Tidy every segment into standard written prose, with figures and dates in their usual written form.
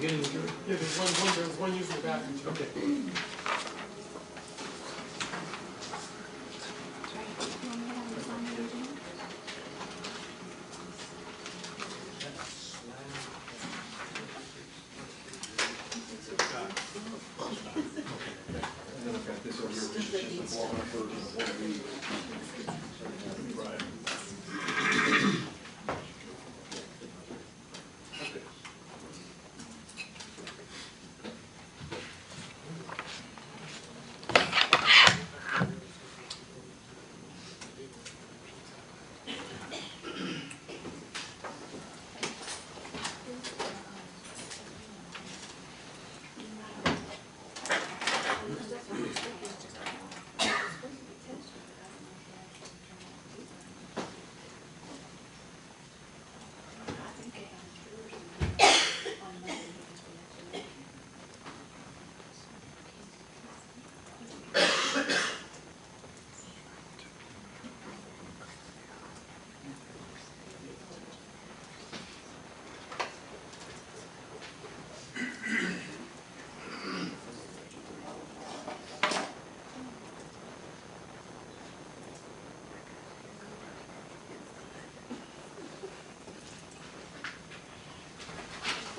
beginning of the jury? Yeah, there's one using the bathroom. Okay. And then I've got this over here, which is just a blown-up version of what we. Right. Okay.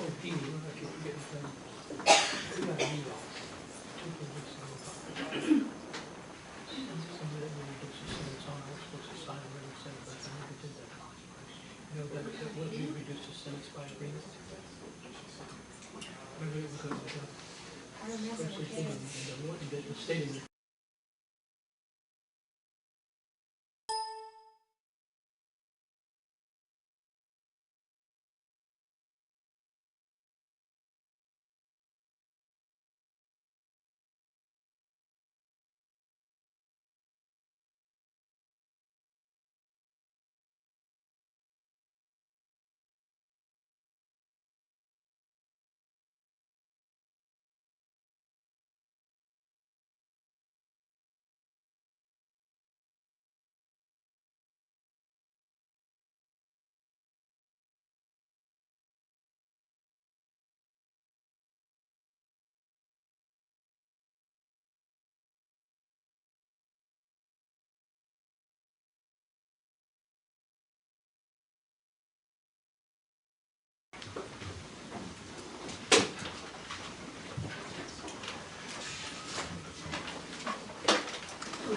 Oh, Dean, you want to keep getting from. We got an email. Somebody that really gets to say it's on, we're supposed to sign it and send it back. I never did that. You know, that would be reduced to sentence by agreement. Maybe because of the. Especially thinking the state of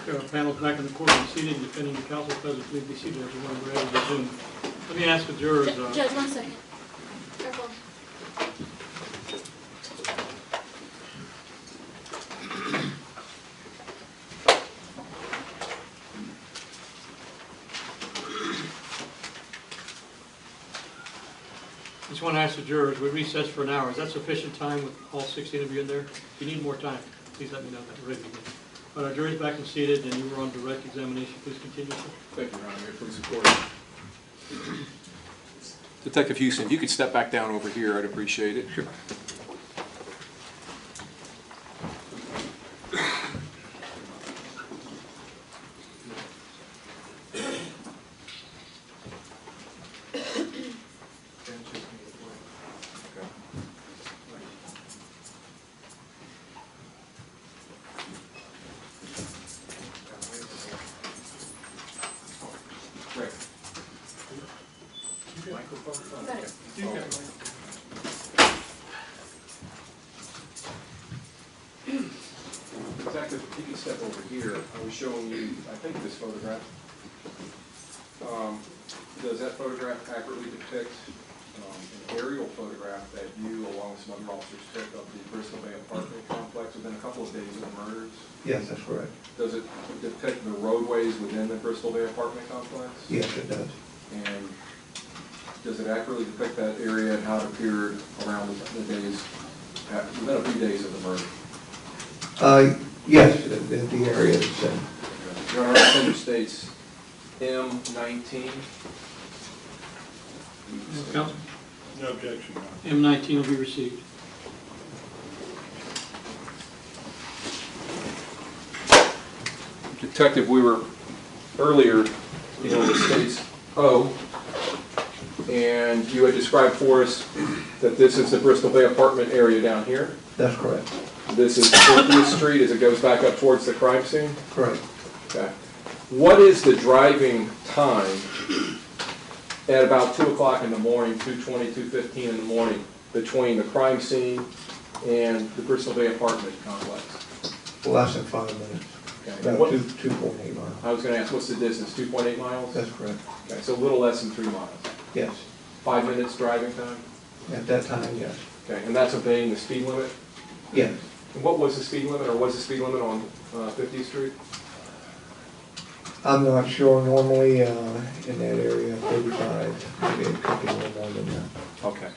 Okay, our panel's back in the court and seated, defending the counsel present, please be seated, everyone, we're ready to resume. Let me ask the jurors. Judge, 1 second. Careful. Just want to ask the jurors, we recess for an hour. Is that sufficient time with all 16 of you in there? If you need more time, please let me know that we're ready to begin. But our jury's back and seated, and you were on direct examination. Please continue, sir. Thank you, Your Honor. Please support it. Detective Houston, if you could step back down over here, I'd appreciate it. Sure. Detective, if you can step over here, I was showing you, I think, this photograph. Does that photograph accurately depict an aerial photograph that you, along with some other officers, took of the Bristol Bay apartment complex within a couple of days of the murders? Yes, that's correct. Does it depict the roadways within the Bristol Bay apartment complex? Yes, it does. And does it accurately depict that area and how it appeared around the days, within a few days of the murder? Yes, the area is the same. Your Honor, the offender states M19. Counsel? No objection, Your M Honor. M19 will be received. Detective, we were earlier, the states O. And you had described for us that this is the Bristol Bay apartment area down here. That's correct. This is 50th Street as it goes back up towards the crime scene. Correct. Okay. What is the driving time at about 2 o'clock in the morning, 2:20, 2:15 in the morning, between the crime scene and the Bristol Bay apartment complex? Less than 5 minutes. Okay. About What- 2.8 miles. I was going to ask, what's the distance? 2.8 miles? That's correct. Okay, so a little less than 3 miles. Yes. 5 minutes driving time? At that time, yes. Okay, and that's obeying the speed limit? Yes. And what was the speed limit, or was the speed limit on 50th Street? I'm not sure. Normally, in that area, 35, maybe it could be a little more than that. Okay.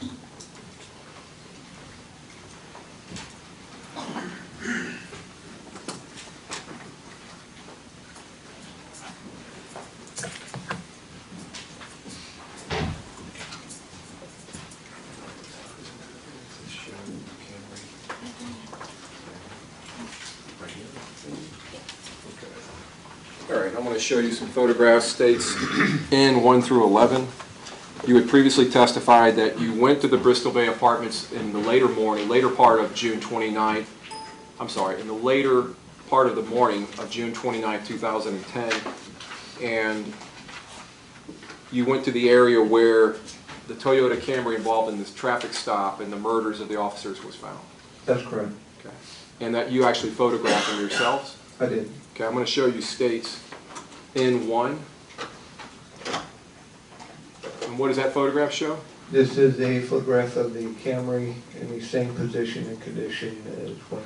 All right, I'm going to show you some photographs, states in 1 through 11. You had previously testified that you went to the Bristol Bay Apartments in the later part of June 29th, in the later part of the morning of June 29th, 2010, and you went to the area where the Toyota Camry involved in this traffic stop and the murders of the officers was found. That's correct. Okay. And that you actually photographed them yourselves? I did. Okay, I'm going to show you states in 1. And what does that photograph show? This is a photograph of the Camry in the same position and condition as when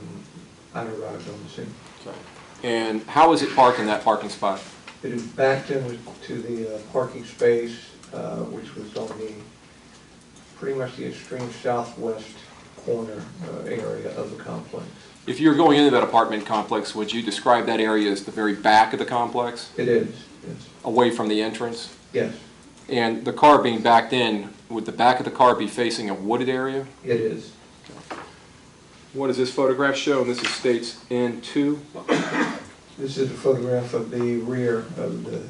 I arrived on the scene. Okay. And how is it parked in that parking spot? It is backed in to the parking space, which was on the pretty much the extreme southwest corner area of the complex. If you're going into that apartment complex, would you describe that area as the very back of the complex? It is, yes. Away from the entrance? Yes, And the car being backed in, would the back of the car be facing a wooded area? it is. What does this photograph show? And this is states in 2. This is a photograph of the rear of the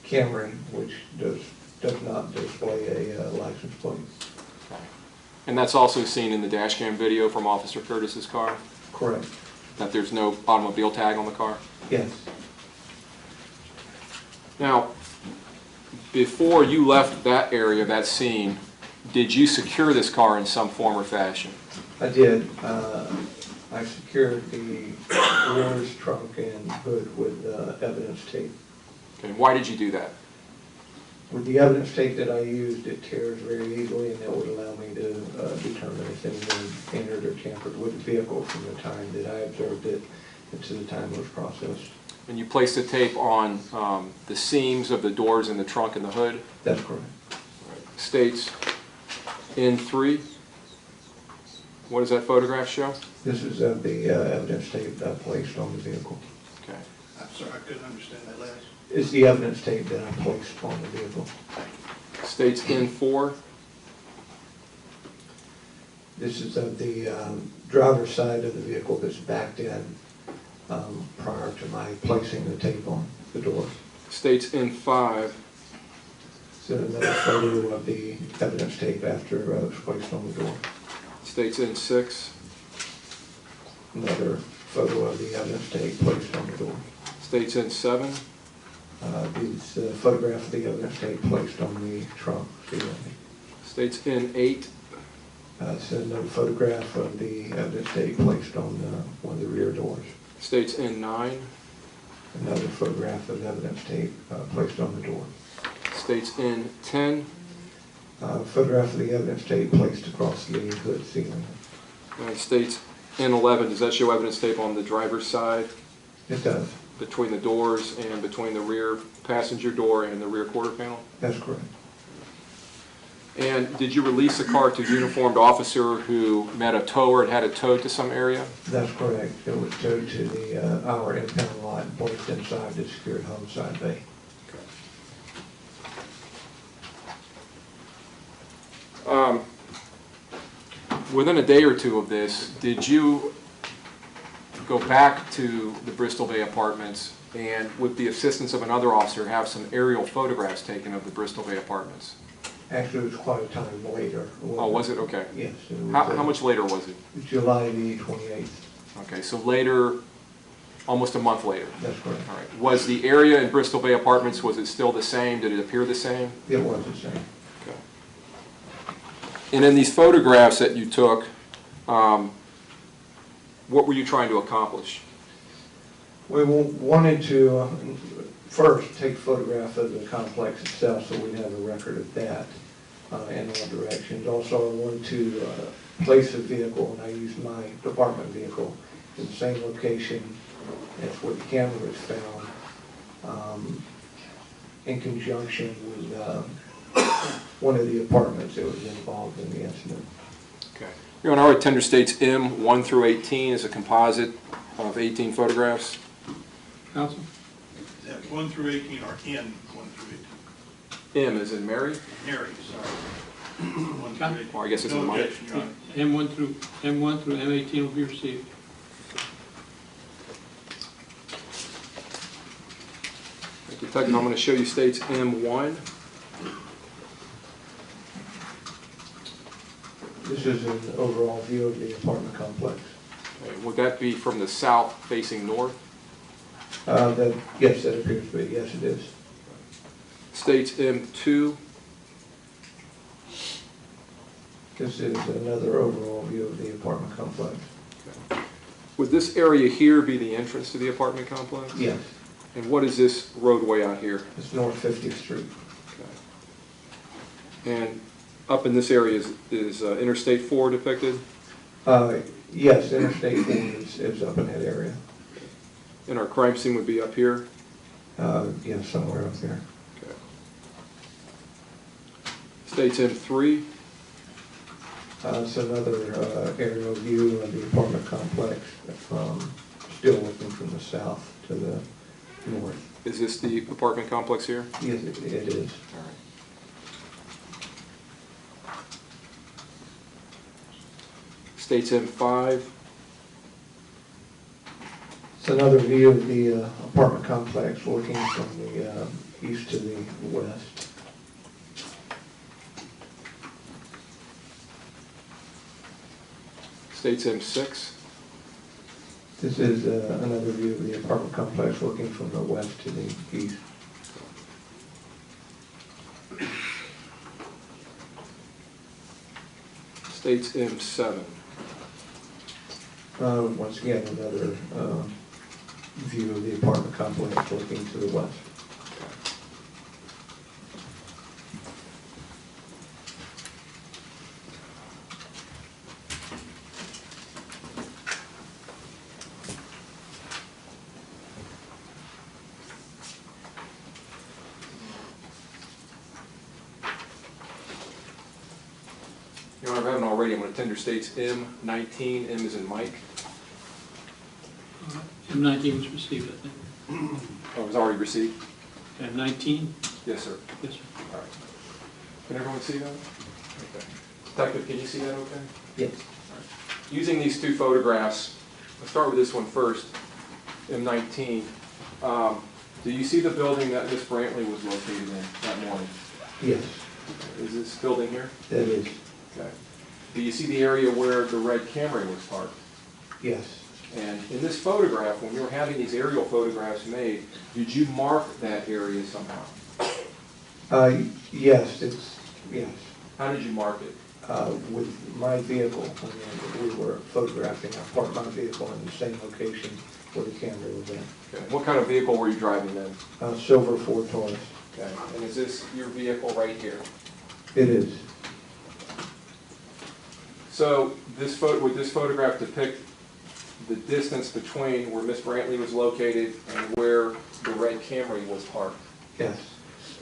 Camry, which does not display a license plate. And that's also seen in the dash cam video from Officer Curtis's car? Correct. That there's no automobile tag on the car? Yes, Now, before you left that area, that scene, did you secure this car in some form or fashion? I did. I secured the rear's trunk and hood with evidence tape. Okay, why did you do that? With the evidence tape that I used, it tears very easily, and that would allow me to determine if anyone entered or tampered with the vehicle from the time that I observed it and to the time it was processed. And you placed the tape on the seams of the doors in the trunk and the hood? That's correct. States in 3. What does that photograph show? This is the evidence tape that I placed on the vehicle. Okay. I'm sorry, I couldn't understand that last. It's the evidence tape that I placed on the vehicle. States in 4. This is of the driver's side of the vehicle that's backed in prior to my placing the tape on the door. States in 5. This is another photo of the evidence tape after it was placed on the door. States in 6. Another photo of the evidence tape placed on the door. States in 7. These photograph of the evidence tape placed on the trunk. States in 8. This is another photograph of the evidence tape placed on one of the rear doors. States in 9. Another photograph of evidence tape placed on the door. States in 10. Photograph of the evidence tape placed across the hood ceiling. And states in 11. Does that show evidence tape on the driver's side, It does. between the doors and between the rear passenger door and the rear quarter panel? That's correct. And did you release the car to a uniformed officer who met a tower and had it towed to some area? That's correct. It was towed to the our impound lot and placed inside the secured homicide bay. Within a day or two of this, did you go back to the Bristol Bay Apartments and, with the assistance of another officer, have some aerial photographs taken of the Bristol Bay Apartments? Actually, it was quite a time later. Oh, was it? Okay. Yes. It was, How much later was it? July the 28th. Okay, so later, almost a month later. That's correct. All right. Was the area in Bristol Bay Apartments, was it still the same? Did it appear the same? It was the same. Okay. And in these photographs that you took, what were you trying to accomplish? We wanted to first take a photograph of the complex itself so we'd have a record of that in all directions. Also, I wanted to place a vehicle, and I used my department vehicle in the same location as where the camera was found, in conjunction with one of the apartments that was involved in the incident. Okay. Your Honor, our attender states M 1 through 18 is a composite of 18 photographs. Counsel? That 1 through 18 or N 1 through 18? M is in Mary? Mary, sorry. 1 through 18. Or I guess it's in No Mike. objection, Your Honor. M1 through M18 will be received. Detective, I'm going to show you states M1. This is an overall view of the apartment complex. Okay. Would that be from the south facing north? Yes, that appears to be. Yes, it is. States M2. This is another overall view of the apartment complex. Okay. Would this area here be the entrance to the apartment complex? Yes, And what is this roadway out here? it's North 50th Street. Okay. And up in this area is Interstate 4 depicted? Yes, Interstate 4 is up in that area. And our crime scene would be up here? Yeah, somewhere up there. Okay. States M3? It's another aerial view of the apartment complex from, still looking from the south to the north. Is this the apartment complex here? Yes, it is. All right. States M5? It's another view of the apartment complex looking from the east to the west. States M6? This is another view of the apartment complex looking from the west to the east. States M7? Once again, another view of the apartment complex looking to the west. Your Honor, if I haven't already, I'm going to tender states M19, M is in Mike. M19 was received, I think. Oh, it was already received? M19? Yes, sir. Yes, sir. All right. Can everyone see that? Okay. Detective, can you see that okay? Yes. Using these two photographs, let's start with this one first, M19. Do you see the building that Miss Brantley was located in that morning? Yes, Is this building here? that is. Okay. Do you see the area where the red Camry was parked? Yes. And in this photograph, when you were having these aerial photographs made, did you mark that area somehow? Yes, yes. How did you mark it? With my vehicle, we were photographing. I parked my vehicle in the same location where the camera was at. Okay. What kind of vehicle were you driving then? Silver Ford Taurus. Okay. And is this your vehicle right here? It is. So would this photograph depict the distance between where Miss Brantley was located and where the red Camry was parked? Yes.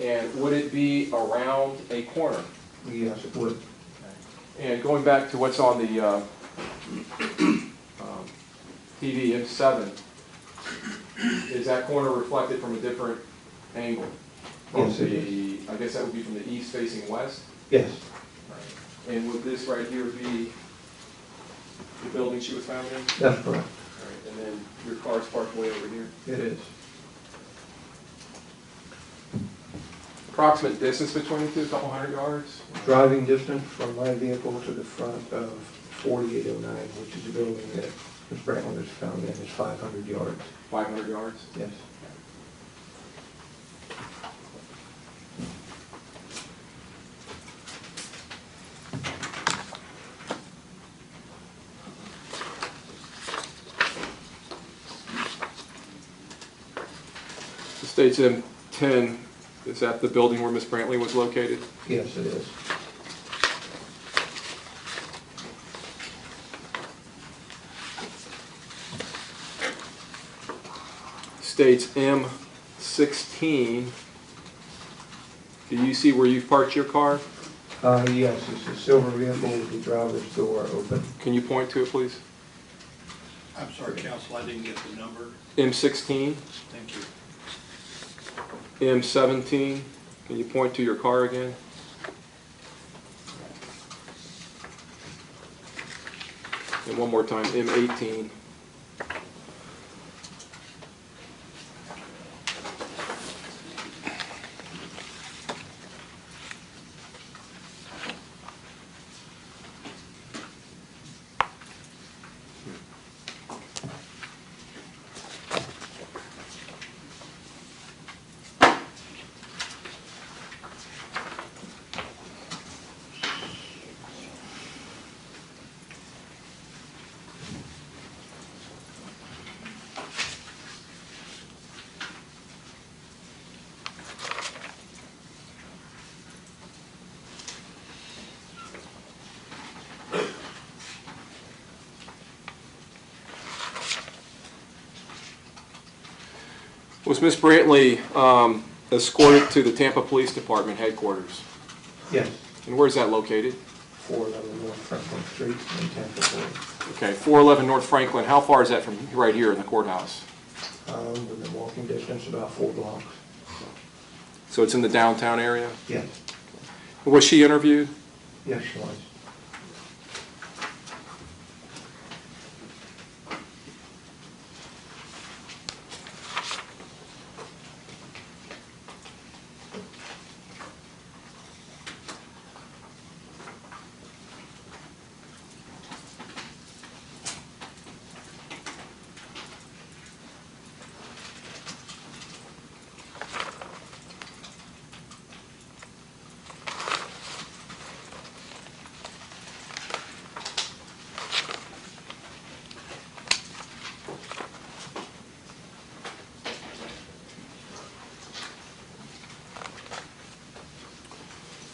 And would it be around a corner? Yes, it would. And going back to what's on the TV, M7, is that corner reflected from a different angle? Yes, it is. I guess that would be from the east facing west? Yes. And would this right here be the building she was found in? That's correct. All right, and then your car's parked way over here. It is. approximate distance between the two, a couple hundred yards? Driving distance from my vehicle to the front of 4809, which is the building that Ms. Brantley was found in, is 500 yards. 500 yards? Yes. It states M10, is that the building where Ms. Brantley was located? Yes, it is. States M16. Do you see where you've parked your car? Yes, it's a silver vehicle with the driver's door open. Can you point to it, please? I'm sorry, counsel, I didn't get the number. M16, Thank you. M17. Can you point to your car again? And one more time, M18. Was Ms. Brantley escorted to the Tampa Police Department headquarters? Yes, And where's that located? 411 North Franklin Street in Tampa, Florida. Okay, 411 North Franklin. How far is that from right here in the courthouse? Within walking distance, about 4 blocks. So it's in the downtown area? Yes, Was she interviewed? yes, she was.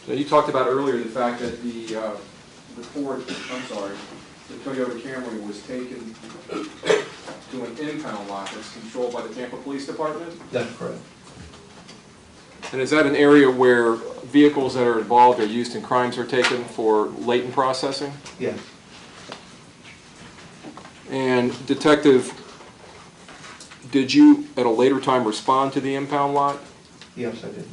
Now, you talked about earlier the fact that the Toyota Camry was taken to an impound lot that's controlled by the Tampa Police Department? That's correct. And is that an area where vehicles that are involved or used in crimes are taken for latent processing? Yes, And Detective, did you at a later time respond to the impound lot? yes, I did.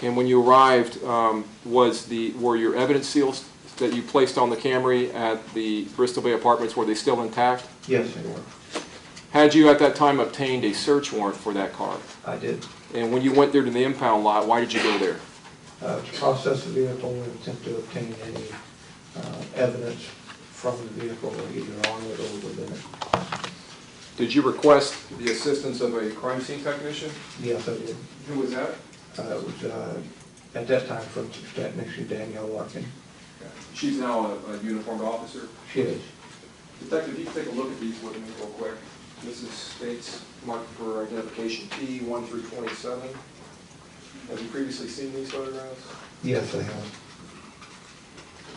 And when you arrived, were your evidence seals that you placed on the Camry at the Bristol Bay Apartments, were they still intact? Yes, they were. Had you at that time obtained a search warrant for that car? I did. And when you went there to the impound lot, why did you go there? To process the vehicle and attempt to obtain any evidence from the vehicle, either on it or within it. Did you request the assistance of a crime scene technician? Yes, I did. Who was that? It was, at that time, from Technician Danielle Larkin. She's now a uniformed officer. She is. Detective, you can take a look at these with me real quick. This is states marked for identification P 1 through 27. Have you previously seen these photographs? Yes, I have.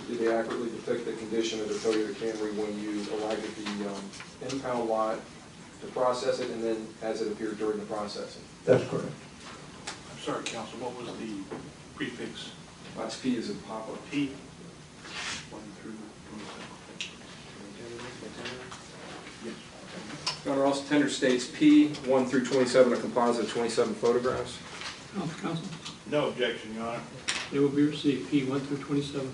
Did they accurately depict the condition of the Toyota Camry when you arrived at the impound lot to process it and then as it appeared during the processing? That's correct. I'm sorry, counsel, what was the prefix? That's P as in Papa. P? 1 through 27. Yes. Your Honor, also tender states P 1 through 27, a composite of 27 photographs. Counsel, No objection, Your Honor. they will be received, P 1 through 27.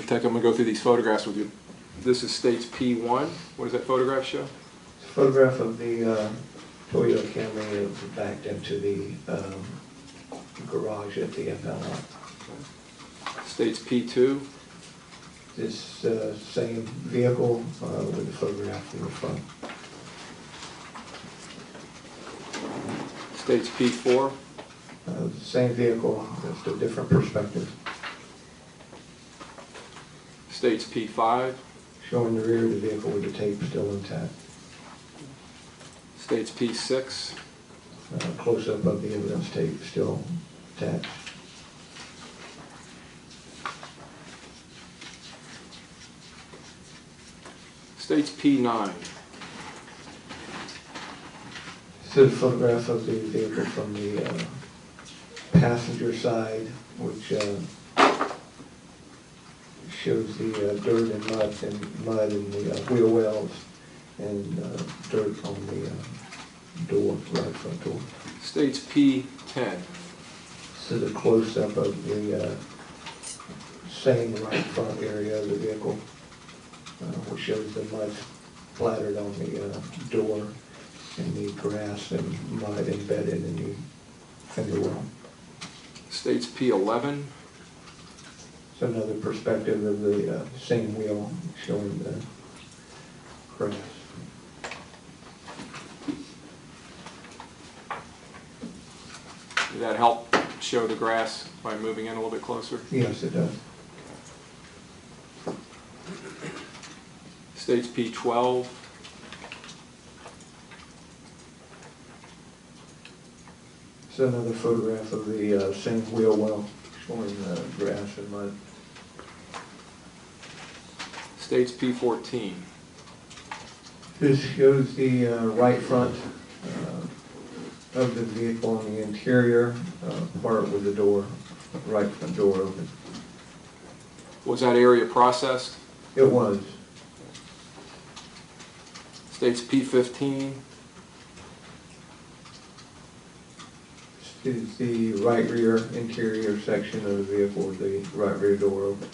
Tech, I'm going to go through these photographs with you. This is states P1. What does that photograph show? It's a photograph of the Toyota Camry that was backed into the garage at the impound lot. States P2. This same vehicle with the photograph from the front. States P4. The same vehicle, just a different perspective. States P5. Showing the rear of the vehicle with the tape still intact. States P6. Close-up of the evidence tape still attached. States P9. This is a photograph of the vehicle from the passenger side, which shows the dirt and mud in the wheel wells and dirt on the door, right front door. States P10. This is a close-up of the same right front area of the vehicle, which shows the mud splattered on the door and the grass and mud embedded in the fender well. States P11. It's another perspective of the same wheel showing the grass. Did that help show the grass by moving in a little bit closer? Yes, it does. States P12. It's another photograph of the same wheel well showing grass and mud. States P14. This shows the right front of the vehicle on the interior part with the door, right front door open. Was that area processed? It was. States P15. This is the right rear interior section of the vehicle with the right rear door open.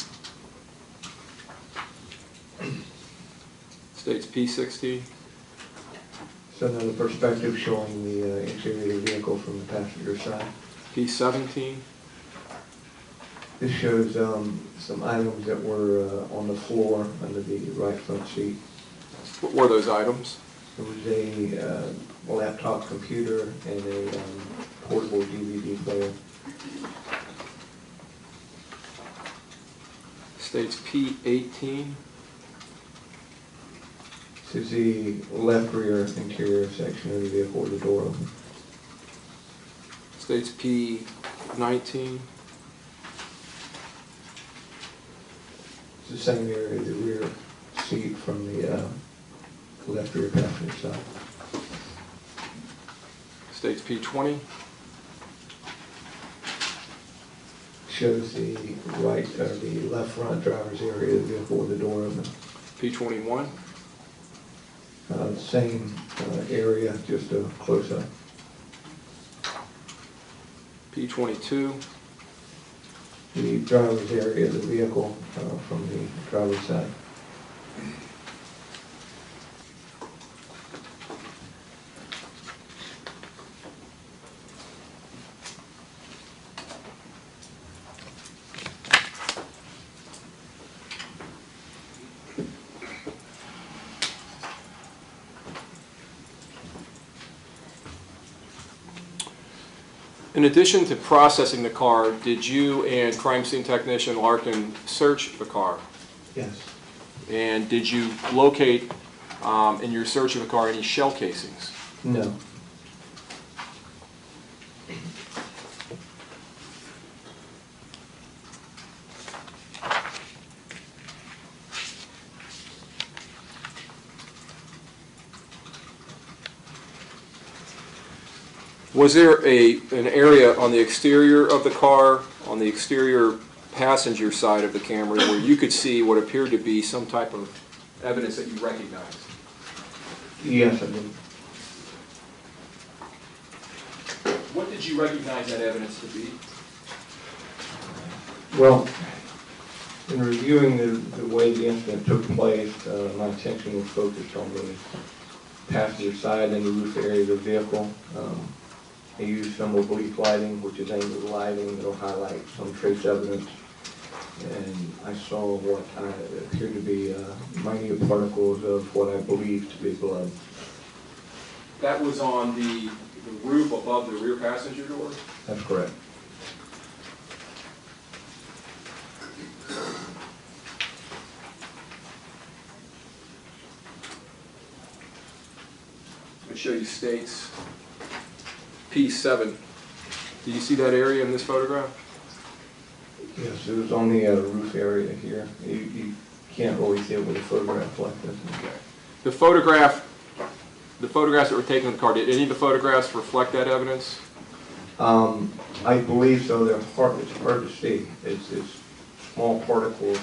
States P16. It's another perspective showing the interior of the vehicle from the passenger side. P17. This shows some items that were on the floor under the right front seat. What were those items? There was a laptop computer and a portable DVD player. States P18. This is the left rear interior section of the vehicle with the door open. States P19. It's the same area, the rear seat from the left rear passenger side. States P20. Shows the right or the left front driver's area of the vehicle with the door open. P21. Same area, just a close-up. P22. The driver's area of the vehicle from the driver's side. In addition to processing the car, did you and crime scene technician Larkin search the car? Yes. And did you locate in your search of the car any shell casings? No. Was there an area on the exterior of the car, on the exterior passenger side of the Camry, where you could see what appeared to be some type of evidence that you recognized? Yes, I did. What did you recognize that evidence to be? Well, In reviewing the way the incident took place, my attention was focused on the passenger side and the roof area of the vehicle. I used some oblique lighting, which is angled lighting that'll highlight some trace evidence. And I saw what appeared to be minute particles of what I believe to be blood. That was on the roof above the rear passenger door? That's correct. I'll show you states. P7. Do you see that area in this photograph? Yes, it was on the roof area here. You can't really see it with a photograph like this. Okay. The photographs that were taken of the car, did any of the photographs reflect that evidence? I believe so. It's hard to see. It's small particles,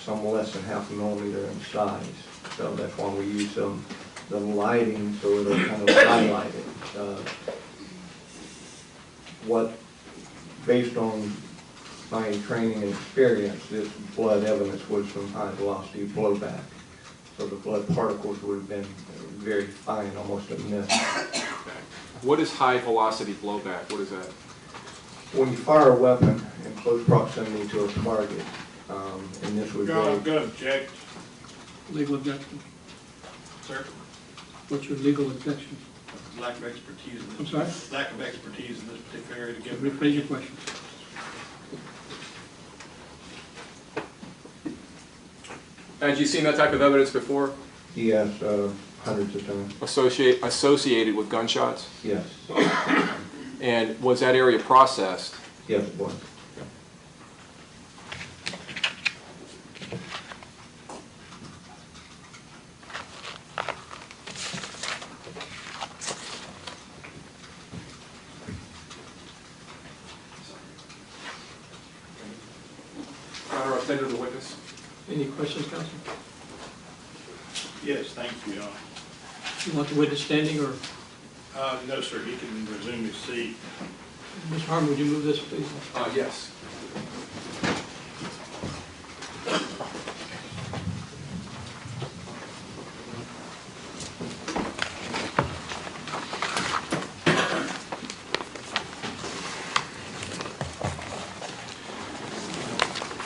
some less than half a millimeter in size. So that's why we use the lighting so it'll kind of highlight it. Based on my training and experience, this blood evidence was from high velocity blowback. So the blood particles would have been very fine, almost a mist. What is high velocity blowback? What is that? When you fire a weapon in close proximity to a target, and this would I'm be, going to object, Legal objection. sir. What's your legal objection? Lack of expertise in this. I'm sorry? Lack of expertise in this particular area to give. Rephrase your question. Had you seen that type of evidence before? yes, hundreds of times. Associated with gunshots? Yes, And was that area processed? yes, it was. Honor, I'll tender the witness. Any questions, counsel? Yes, thank you. You want the witness standing, or No, sir, he can resume his seat. Ms. Harmon, would you move this, please? Yes.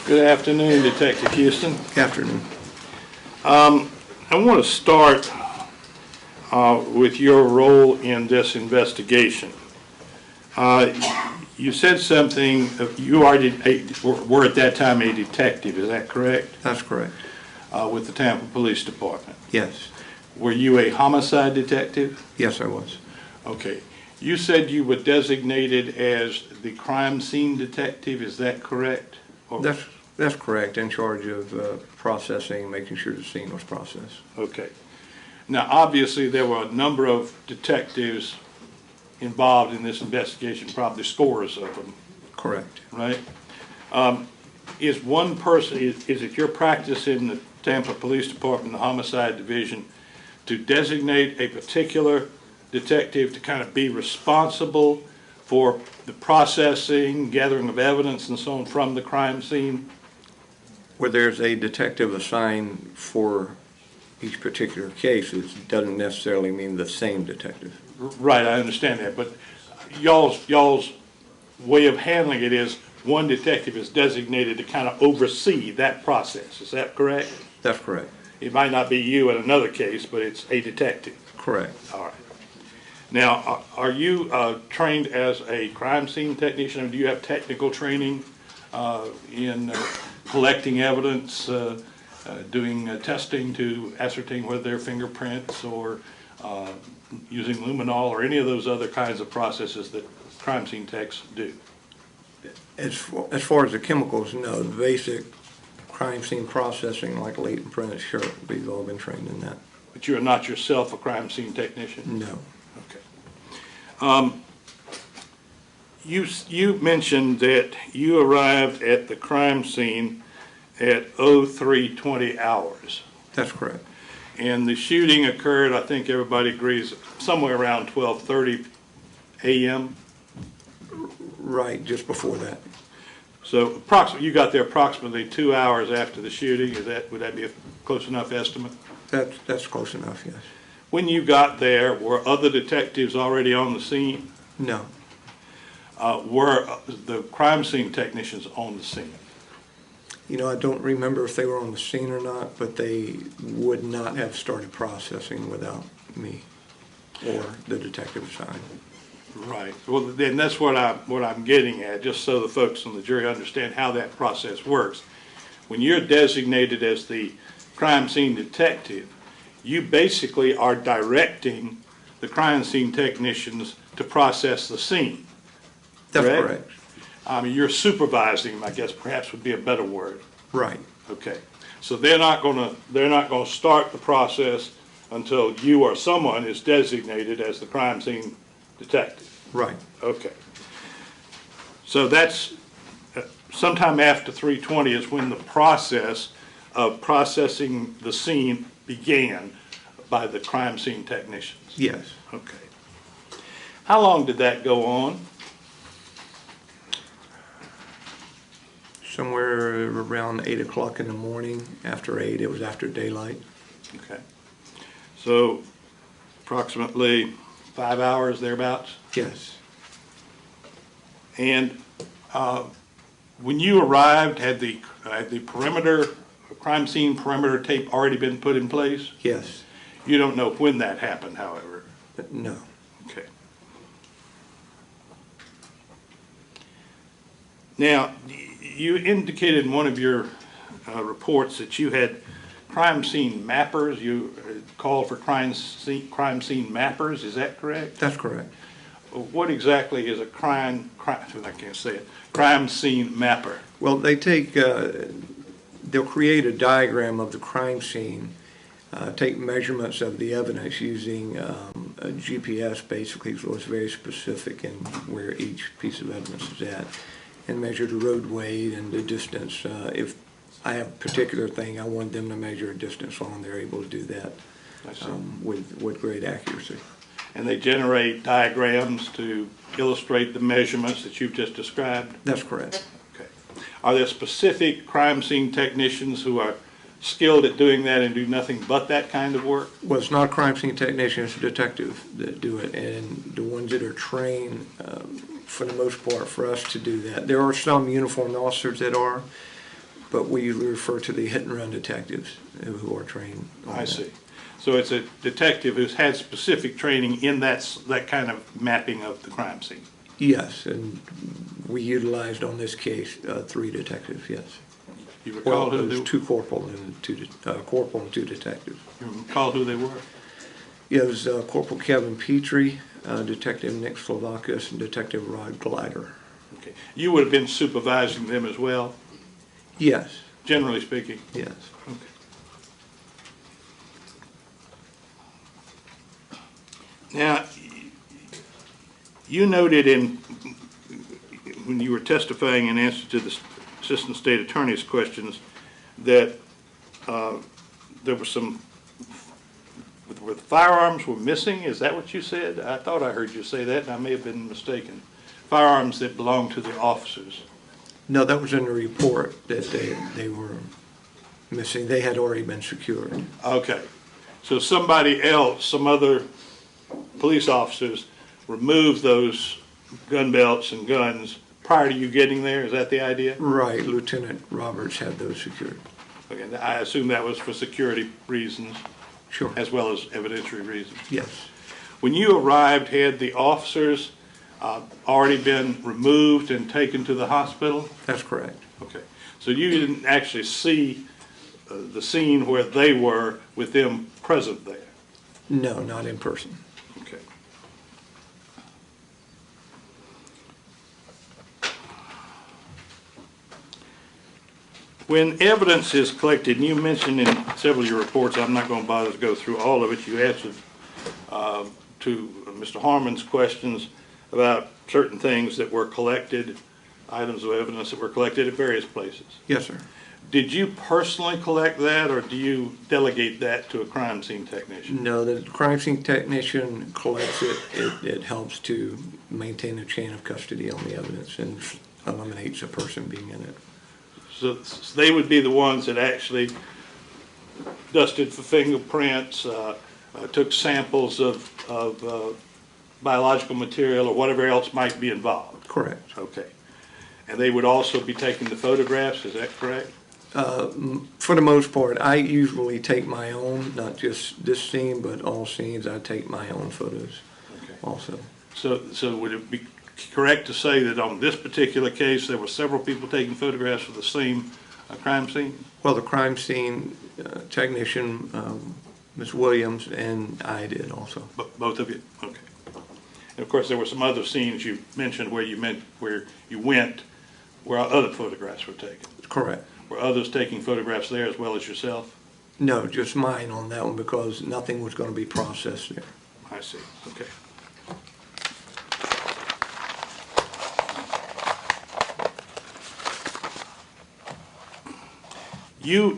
Good afternoon, Detective Houston. Good afternoon. I want to start with your role in this investigation. You said something, you were at that time a detective, is that correct? That's correct. With the Tampa Police Department. Yes, Were you a homicide detective? yes, I was. Okay. You said you were designated as the crime scene detective, is that correct? Or- That's correct, in charge of processing, making sure the scene was processed. Okay. Now, obviously, there were a number of detectives involved in this investigation, probably scores of them, Correct. right? Is one person, is it your practice in the Tampa Police Department, the Homicide Division, to designate a particular detective to kind of be responsible for the processing, gathering of evidence and so on from the crime scene? Where there's a detective assigned for each particular case, it doesn't necessarily mean the same detective. Right, I understand that, but y'all's way of handling it is one detective is designated to kind of oversee that process, is that correct? That's correct. It might not be you in another case, but it's a detective. Correct. All right. Now, are you trained as a crime scene technician, or do you have technical training in collecting evidence, doing testing to ascertain whether they're fingerprints, or using luminol, or any of those other kinds of processes that crime scene techs do? As far as the chemicals, no. The basic crime scene processing, like latent prints, sure, we've all been trained in that. But you're not yourself a crime scene technician? No. Okay. You mentioned that you arrived at the crime scene at 03:20 hours. That's correct. And the shooting occurred, I think everybody agrees, somewhere around 12:30 a.m. Right, just before that. So you got there approximately 2 hours after the shooting. Would that be a close enough estimate? That's close enough, yes. When you got there, were other detectives already on the scene? No, Were the crime scene technicians on the scene? you know, I don't remember if they were on the scene or not, but they would not have started processing without me or the detective assigned. Right. Well, then that's what I'm getting at, just so the folks on the jury understand how that process works. When you're designated as the crime scene detective, you basically are directing the crime scene technicians to process the scene. That's Correct? correct. I mean, you're supervising them, I guess perhaps would be a better word. Right, Okay. So they're not gonna start the process until you or someone is designated as the crime scene detective. right. Okay. So that's sometime after 3:20 is when the process of processing the scene began by the crime scene technicians. Yes. Okay. How long did that go on? Somewhere around 8 o'clock in the morning. After 8, it was after daylight. Okay. So approximately 5 hours thereabouts? Yes. And when you arrived, had the crime scene perimeter tape already been put in place? Yes. You don't know when that happened, however. No. Okay. Now, you indicated in one of your reports that you had crime scene mappers. You called for crime scene mappers. Is that correct? That's correct. What exactly is a crime scene mapper? Well, they they'll create a diagram of the crime scene, take measurements of the evidence using a GPS basically, so it's very specific in where each piece of evidence is at, and measure the road weight and the distance. If I have a particular thing I want them to measure a distance on, they're able to do that with great accuracy. And they generate diagrams to illustrate the measurements that you've just described? That's correct. Okay. Are there specific crime scene technicians who are skilled at doing that and do nothing but that kind of work? Well, it's not a crime scene technician, it's a detective that do it, and the ones that are trained, for the most part, for us to do that. There are some uniformed officers that are, but we refer to the hit-and-run detectives who are trained on I that. see. So it's a detective who's had specific training in that kind of mapping of the crime scene? Yes, and we utilized on this case 3 detectives, yes. You recall Well, who it was they 2 corporal and 2 corporal and 2 detectives. You recall who they were? Yeah, it was Corporal Kevin Petrie, Detective Nick Slovakis, and Detective Rod Glider. Okay. You would have been supervising them as well, Yes, generally speaking? yes. Okay. Now, you noted when you were testifying in answer to the Assistant State Attorney's questions that there were where the firearms were missing. Is that what you said? I thought I heard you say that, and I may have been mistaken. Firearms that belonged to the officers. No, that was in the report that they were missing. They had already been secured. Okay. So somebody else, some other police officers removed those gun belts and guns prior to you getting there? Is that the idea? Right, Lieutenant Roberts had those secured. Okay, I assume that was for security reasons Sure. as well as evidentiary reasons. Yes. When you arrived, had the officers already been removed and taken to the hospital? That's correct. Okay. So you didn't actually see the scene where they were with them present there? No, not in person. Okay. When evidence is collected, and you mentioned in several of your reports, I'm not going to bother to go through all of it, you answered to Mr. Harmon's questions about certain things that were collected, items of evidence that were collected at various places. Yes, sir. Did you personally collect that, or do you delegate that to a crime scene technician? No, the crime scene technician collects it. It helps to maintain a chain of custody on the evidence and eliminates a person being in it. So they would be the ones that actually dusted for fingerprints, took samples of biological material or whatever else might be involved? Correct. Okay. And they would also be taking the photographs, is that correct? For the most part, I usually take my own, not just this scene, but all scenes, I take my own photos also. So would it be correct to say that on this particular case, there were several people taking photographs of the same crime scene? Well, the crime scene technician, Ms. Williams, and I did also. Both of you? Okay. And of course, there were some other scenes you mentioned where you went where other photographs were taken. Correct. Were others taking photographs there as well as yourself? No, just mine on that one because nothing was going to be processed there. I see. Okay.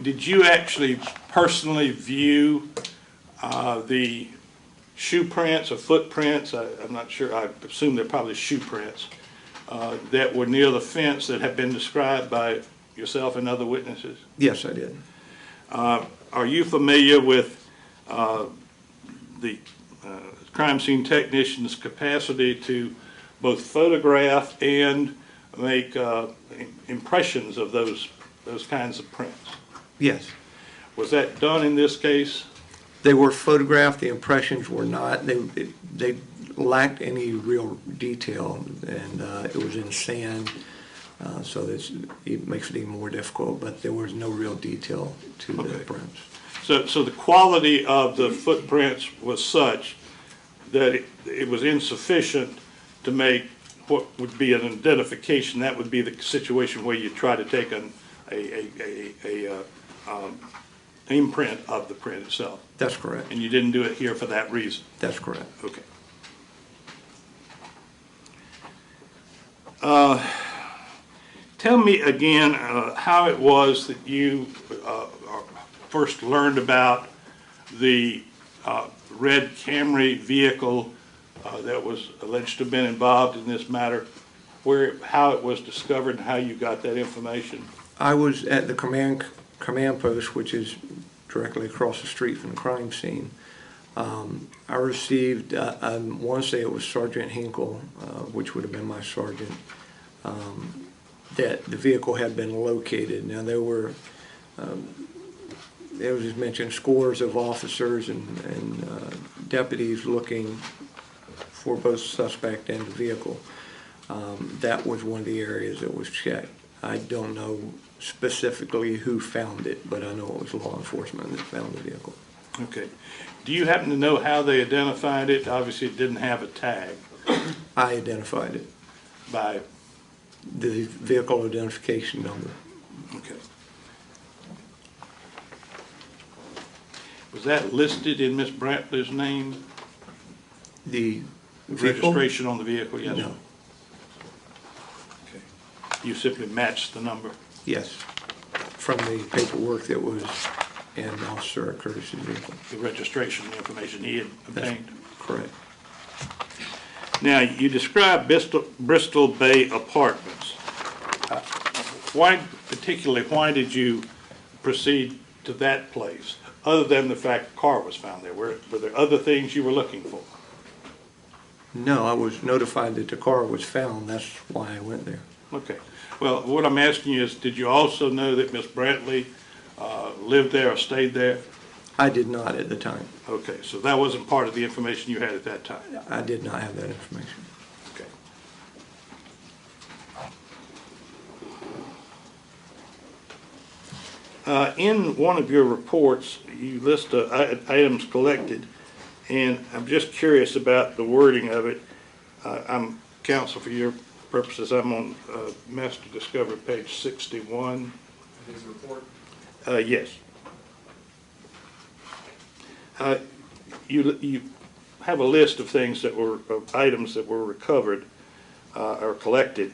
Did you actually personally view the shoe prints or footprints? I'm not sure. I assume they're probably shoe prints that were near the fence that have been described by yourself and other witnesses? Yes, I did. Are you familiar with the crime scene technician's capacity to both photograph and make impressions of those kinds of prints? Yes. Was that done in this case? They were photographed, the impressions were not. They lacked any real detail, and it was in sand, so it makes it even more difficult, but there was no real detail to the prints. So the quality of the footprints was such that it was insufficient to make what would be an identification. That would be the situation where you try to take an imprint of the print itself. That's correct. And you didn't do it here for that reason? That's correct. Okay. Tell me again how it was that you first learned about the red Camry vehicle that was alleged to have been involved in this matter, how it was discovered and how you got that information. I was at the command post, which is directly across the street from the crime scene. I received, I want to say it was Sergeant Hinkle, which would have been my sergeant, that the vehicle had been located. Now there was, as mentioned, scores of officers and deputies looking for both suspect and the vehicle. That was one of the areas that was checked. I don't know specifically who found it, but I know it was law enforcement that found the vehicle. Okay. Do you happen to know how they identified it? Obviously, it didn't have a tag. I identified it. By? The vehicle identification number. Okay. Was that listed in Miss Brantley's name? The vehicle? Registration on the vehicle, yes? No. Okay. You simply matched the number? Yes. From the paperwork that was in Officer Curtis's vehicle. The registration information he had obtained? That's correct. Now, you described Bristol Bay Apartments. Why did you proceed to that place, other than the fact the car was found there? Were there other things you were looking for? No, I was notified that the car was found. That's why I went there. Okay. Well, what I'm asking you is, did you also know that Miss Brantley lived there or stayed there? I did not at the time. Okay, so that wasn't part of the information you had at that time? I did not have that information. Okay. In one of your reports, you list items collected, and I'm just curious about the wording of it. I'm counsel for your purposes. I'm on Master Discovery, page 61. His report? Yes. You have a list of things of items that were recovered or collected,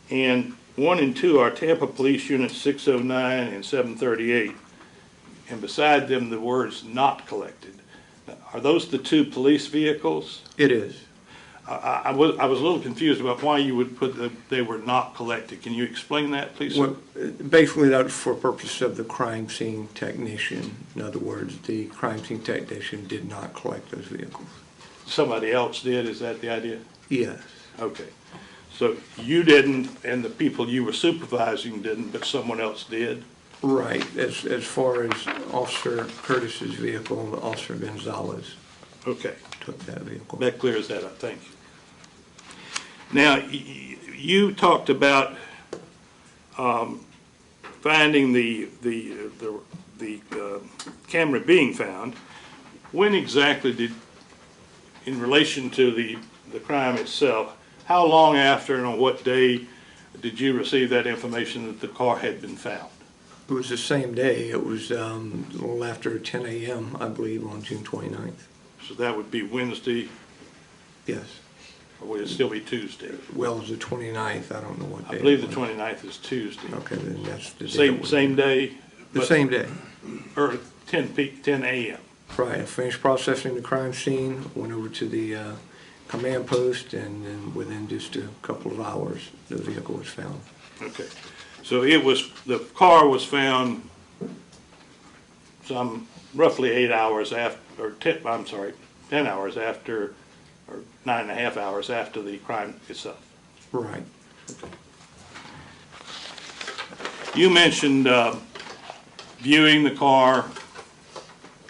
and 1 and 2 are Tampa Police Unit 609 and 738, and beside them the words "not collected." Now, are those the 2 police vehicles? It is. I was a little confused about why you would put that they were not collected. Can you explain that, please? Well, basically, that's for purpose of the crime scene technician. In other words, the crime scene technician did not collect those vehicles. Somebody else did, is that the idea? Yes, Okay. So you didn't, and the people you were supervising didn't, but someone else did? right. As far as Officer Curtis's vehicle, Officer Gonzalez Okay. took that vehicle. That clears that up, thank you. Now, you talked about finding the camera being found. When exactly did, in relation to the crime itself, how long after and on what day did you receive that information that the car had been found? It was the same day. It was a little after 10 a.m., I believe, on June 29th. So that would be Wednesday, Yes. or would it still be Tuesday? Well, it was the 29th. I don't know what day. I believe it the was. 29th is Tuesday. Okay, then that's the day. it Same, was. same day? The but- same day. Or 10 a.m. Right. I finished processing the crime scene, went over to the command post, and then within just a couple of hours, the vehicle was found. Okay. So the car was found some roughly 8 hours after, or 10 hours after, or 9.5 hours after the crime itself. Right. You mentioned viewing the car,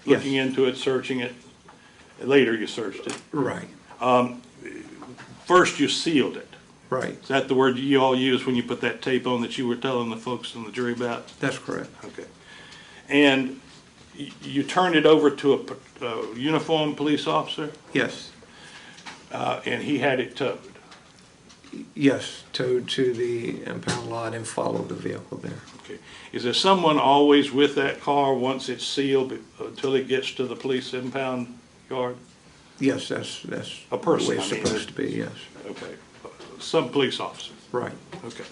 Yes. looking into it, searching it. Later you searched it. Right. First you sealed it. Right. Is that the word you all used when you put that tape on that you were telling the folks in the jury about? That's correct. Okay. And you turned it over to a uniformed police officer, Yes. and he had it towed. Yes. Towed to the impound lot and followed the vehicle there. Okay. Is there someone always with that car once it's sealed until it gets to the police impound yard? Yes, that's A person, the way it's I mean. supposed to be. Yes. Okay. Some police officer. Right. Okay.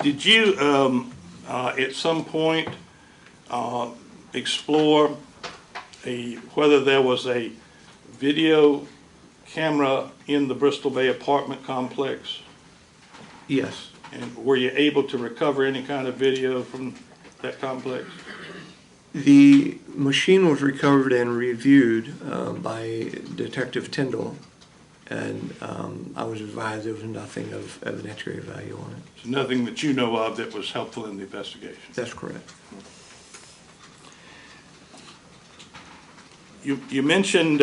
Did you, at some point, explore whether there was a video camera in the Bristol Bay apartment complex? Yes. And were you able to recover any kind of video from that complex? The machine was recovered and reviewed by Detective Tyndall, and I was advised there was nothing of evidentiary value on it. So nothing that you know of that was helpful in the investigation? That's correct. You mentioned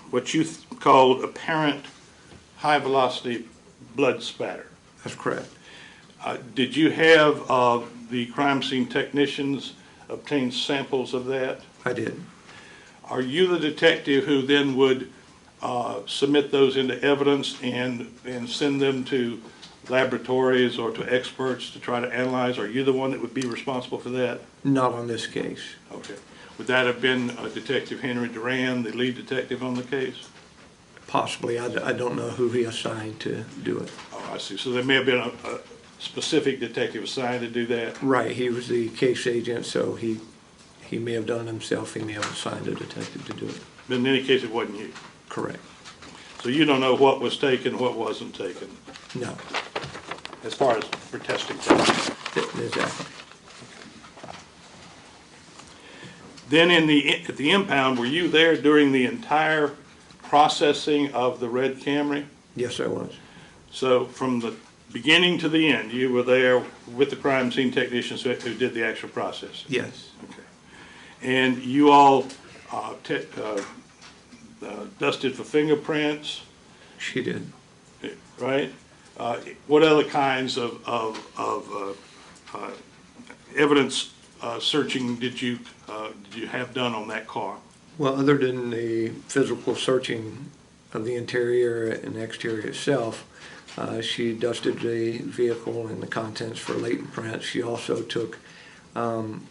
what you called apparent high-velocity blood spatter. That's correct. Did you have the crime scene technicians obtain samples of that? I did. Are you the detective who then would submit those into evidence and send them to laboratories or to experts to try to analyze? Are you the one that would be responsible for that? Not on this case. Okay. Would that have been Detective Henry Duran, the lead detective on the case? Possibly. I don't know who he assigned to do it. Oh, I see. So there may have been a specific detective assigned to do that? Right. He was the case agent, so he may have done it himself. He may have assigned a detective to do it. But in any case, it wasn't you? Correct. So you don't know what was taken, what wasn't taken, No. as far as for testing purposes? Exactly. Then at the impound, were you there during the entire processing of the red Camry? Yes, I was. So from the beginning to the end, you were there with the crime scene technicians who did the actual processing? Yes. Okay. And you all dusted for fingerprints, She did. right? What other kinds of evidence searching did you have done on that car? Well, other than the physical searching of the interior and exterior itself, she dusted the vehicle and the contents for latent prints. She also took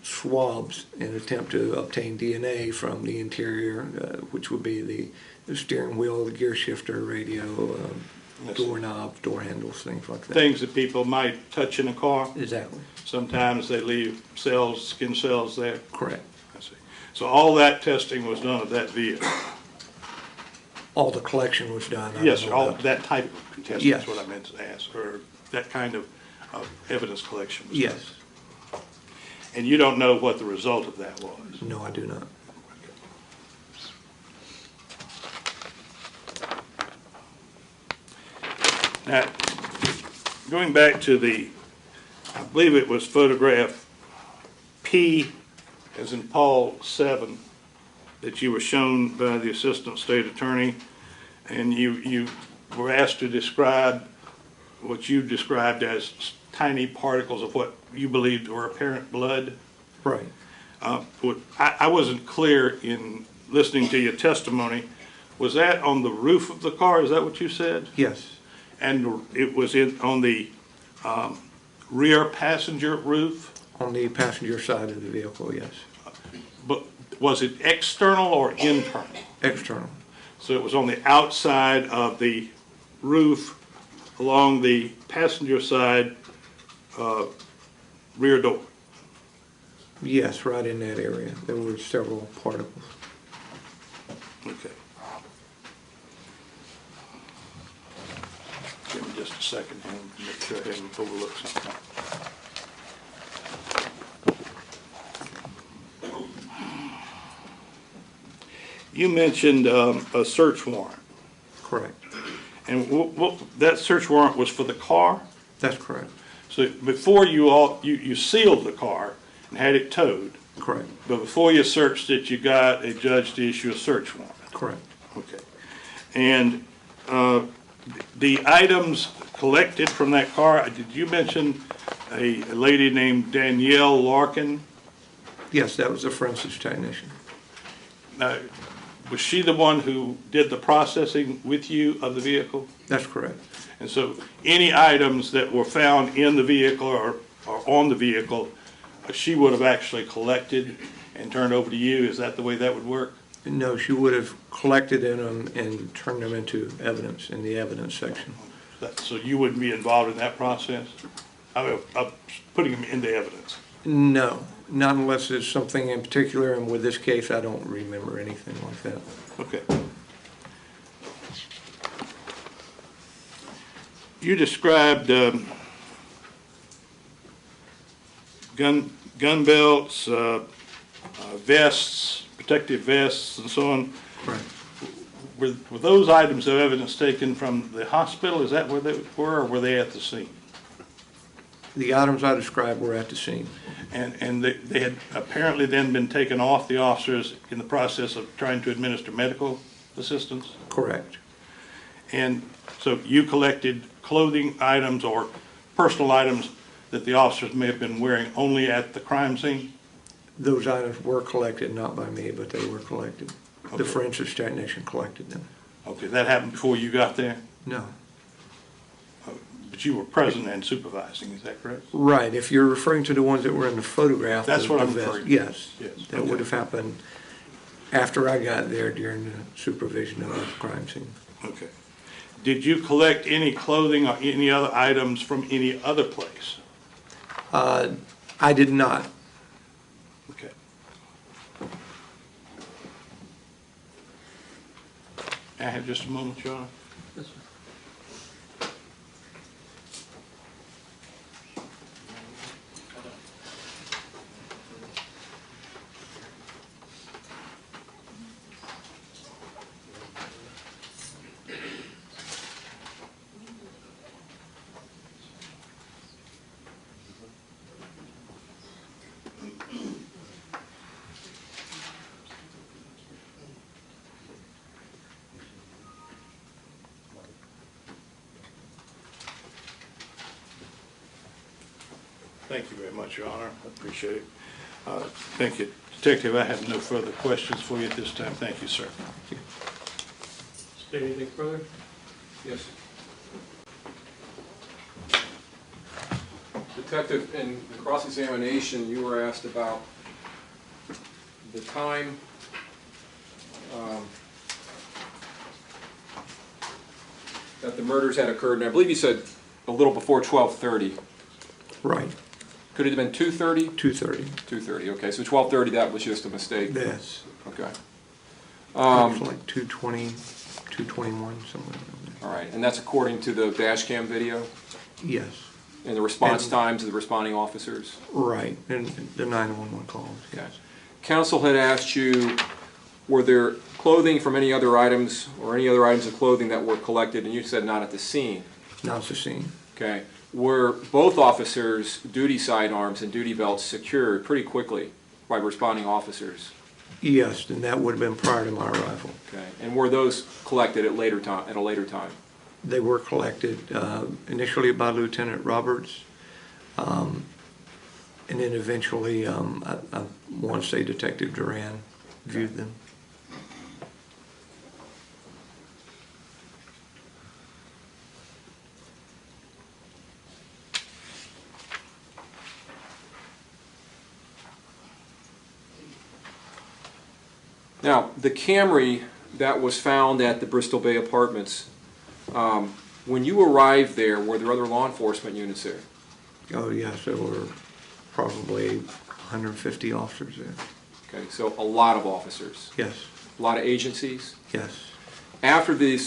swabs in an attempt to obtain DNA from the interior, which would be the steering wheel, the gear shifter, radio, Yes. doorknobs, door handles, things like that. Things that people might touch in a car. Exactly, Sometimes they leave cells, skin cells there. correct. I see. So all that testing was done of that vehicle? All the collection was done. I don't Yes, know all, about- that type of testing Yes. is what I meant to ask, or that kind of evidence collection was done. Yes, And you don't know what the result of that was? no, I do not. Now, going back to the, I believe it was photograph P, as in Paul 7, that you were shown by the Assistant State Attorney, and you were asked to describe what you described as tiny particles of what you believed were apparent blood. Right. I wasn't clear in listening to your testimony. Was that on the roof of the car? Is that what you said? Yes, And it was on the rear passenger roof? on the passenger side of the vehicle, yes. But was it external or internal? External, So it was on the outside of the roof along the passenger side rear door? yes, right in that area. There were several particles. Okay. Give me just a second here to make sure I haven't overlooked something. You mentioned a search warrant, Correct. and that search warrant was for the car? That's correct. So before you sealed the car and had it towed, Correct. but before you searched it, you got a judge to issue a search warrant? Correct. Okay. And the items collected from that car, did you mention a lady named Danielle Larkin? Yes, that was a forensics technician. Was she the one who did the processing with you of the vehicle? That's correct. And so any items that were found in the vehicle or on the vehicle, she would have actually collected and turned over to you? Is that the way that would work? No, she would have collected them and turned them into evidence in the evidence section. So you wouldn't be involved in that process? I mean, of putting them into evidence? No, not unless it's something in particular, and with this case, I don't remember anything like that. Okay. You described gun belts, vests, protective vests, and so on. Right. Were those items of evidence taken from the hospital? Is that where they were, or were they at the scene? The items I described were at the scene. And they had apparently then been taken off the officers in the process of trying to administer medical assistance? Correct. And so you collected clothing items or personal items that the officers may have been wearing only at the crime scene? Those items were collected, not by me, but they were collected. Okay. The forensics technician collected them. Okay, that happened before you got there? No. But you were present and supervising, is that correct? Right, if you're referring to the ones that were in the photograph. That's what I'm the vest- referring to. Yes. Yes, That okay. would have happened after I got there during the supervision of the crime scene. Okay. Did you collect any clothing or any other items from any other place? I did not. Okay. I have just a moment, Your Honor. Yes, sir. Thank you very much, Your Honor. I appreciate it. Thank you. Detective, I have no further questions for you at this time. Thank you, sir. State anything further? Yes. Detective, in the cross-examination, you were asked about the time that the murders had occurred, and I believe you said a little before 12:30. Right, Could it have been 2:30? 2:30. 2:30, okay, so 12:30, that was just a mistake. Yes. Okay. It was like 2:20, 2:21, somewhere around there. All right, and that's according to the dash cam video Yes, and the response And- times of the responding officers? right, and the 911 calls, Okay. yes. Counsel had asked you, were there clothing from any other items or any other items of clothing that were collected, and you said not at the scene. Now it's the scene. Okay. Were both officers' duty sidearms and duty belts secured pretty quickly by responding officers? Yes, and that would have been prior to my arrival. Okay. And were those collected at a later time? They were collected initially by Lieutenant Roberts, and then eventually, I want to say Detective Duran viewed them. Now, the Camry that was found at the Bristol Bay Apartments, when you arrived there, were there other law enforcement units there? Oh, yes, there were probably 150 officers there. Okay, so a lot of officers, Yes, a lot of agencies. yes. After the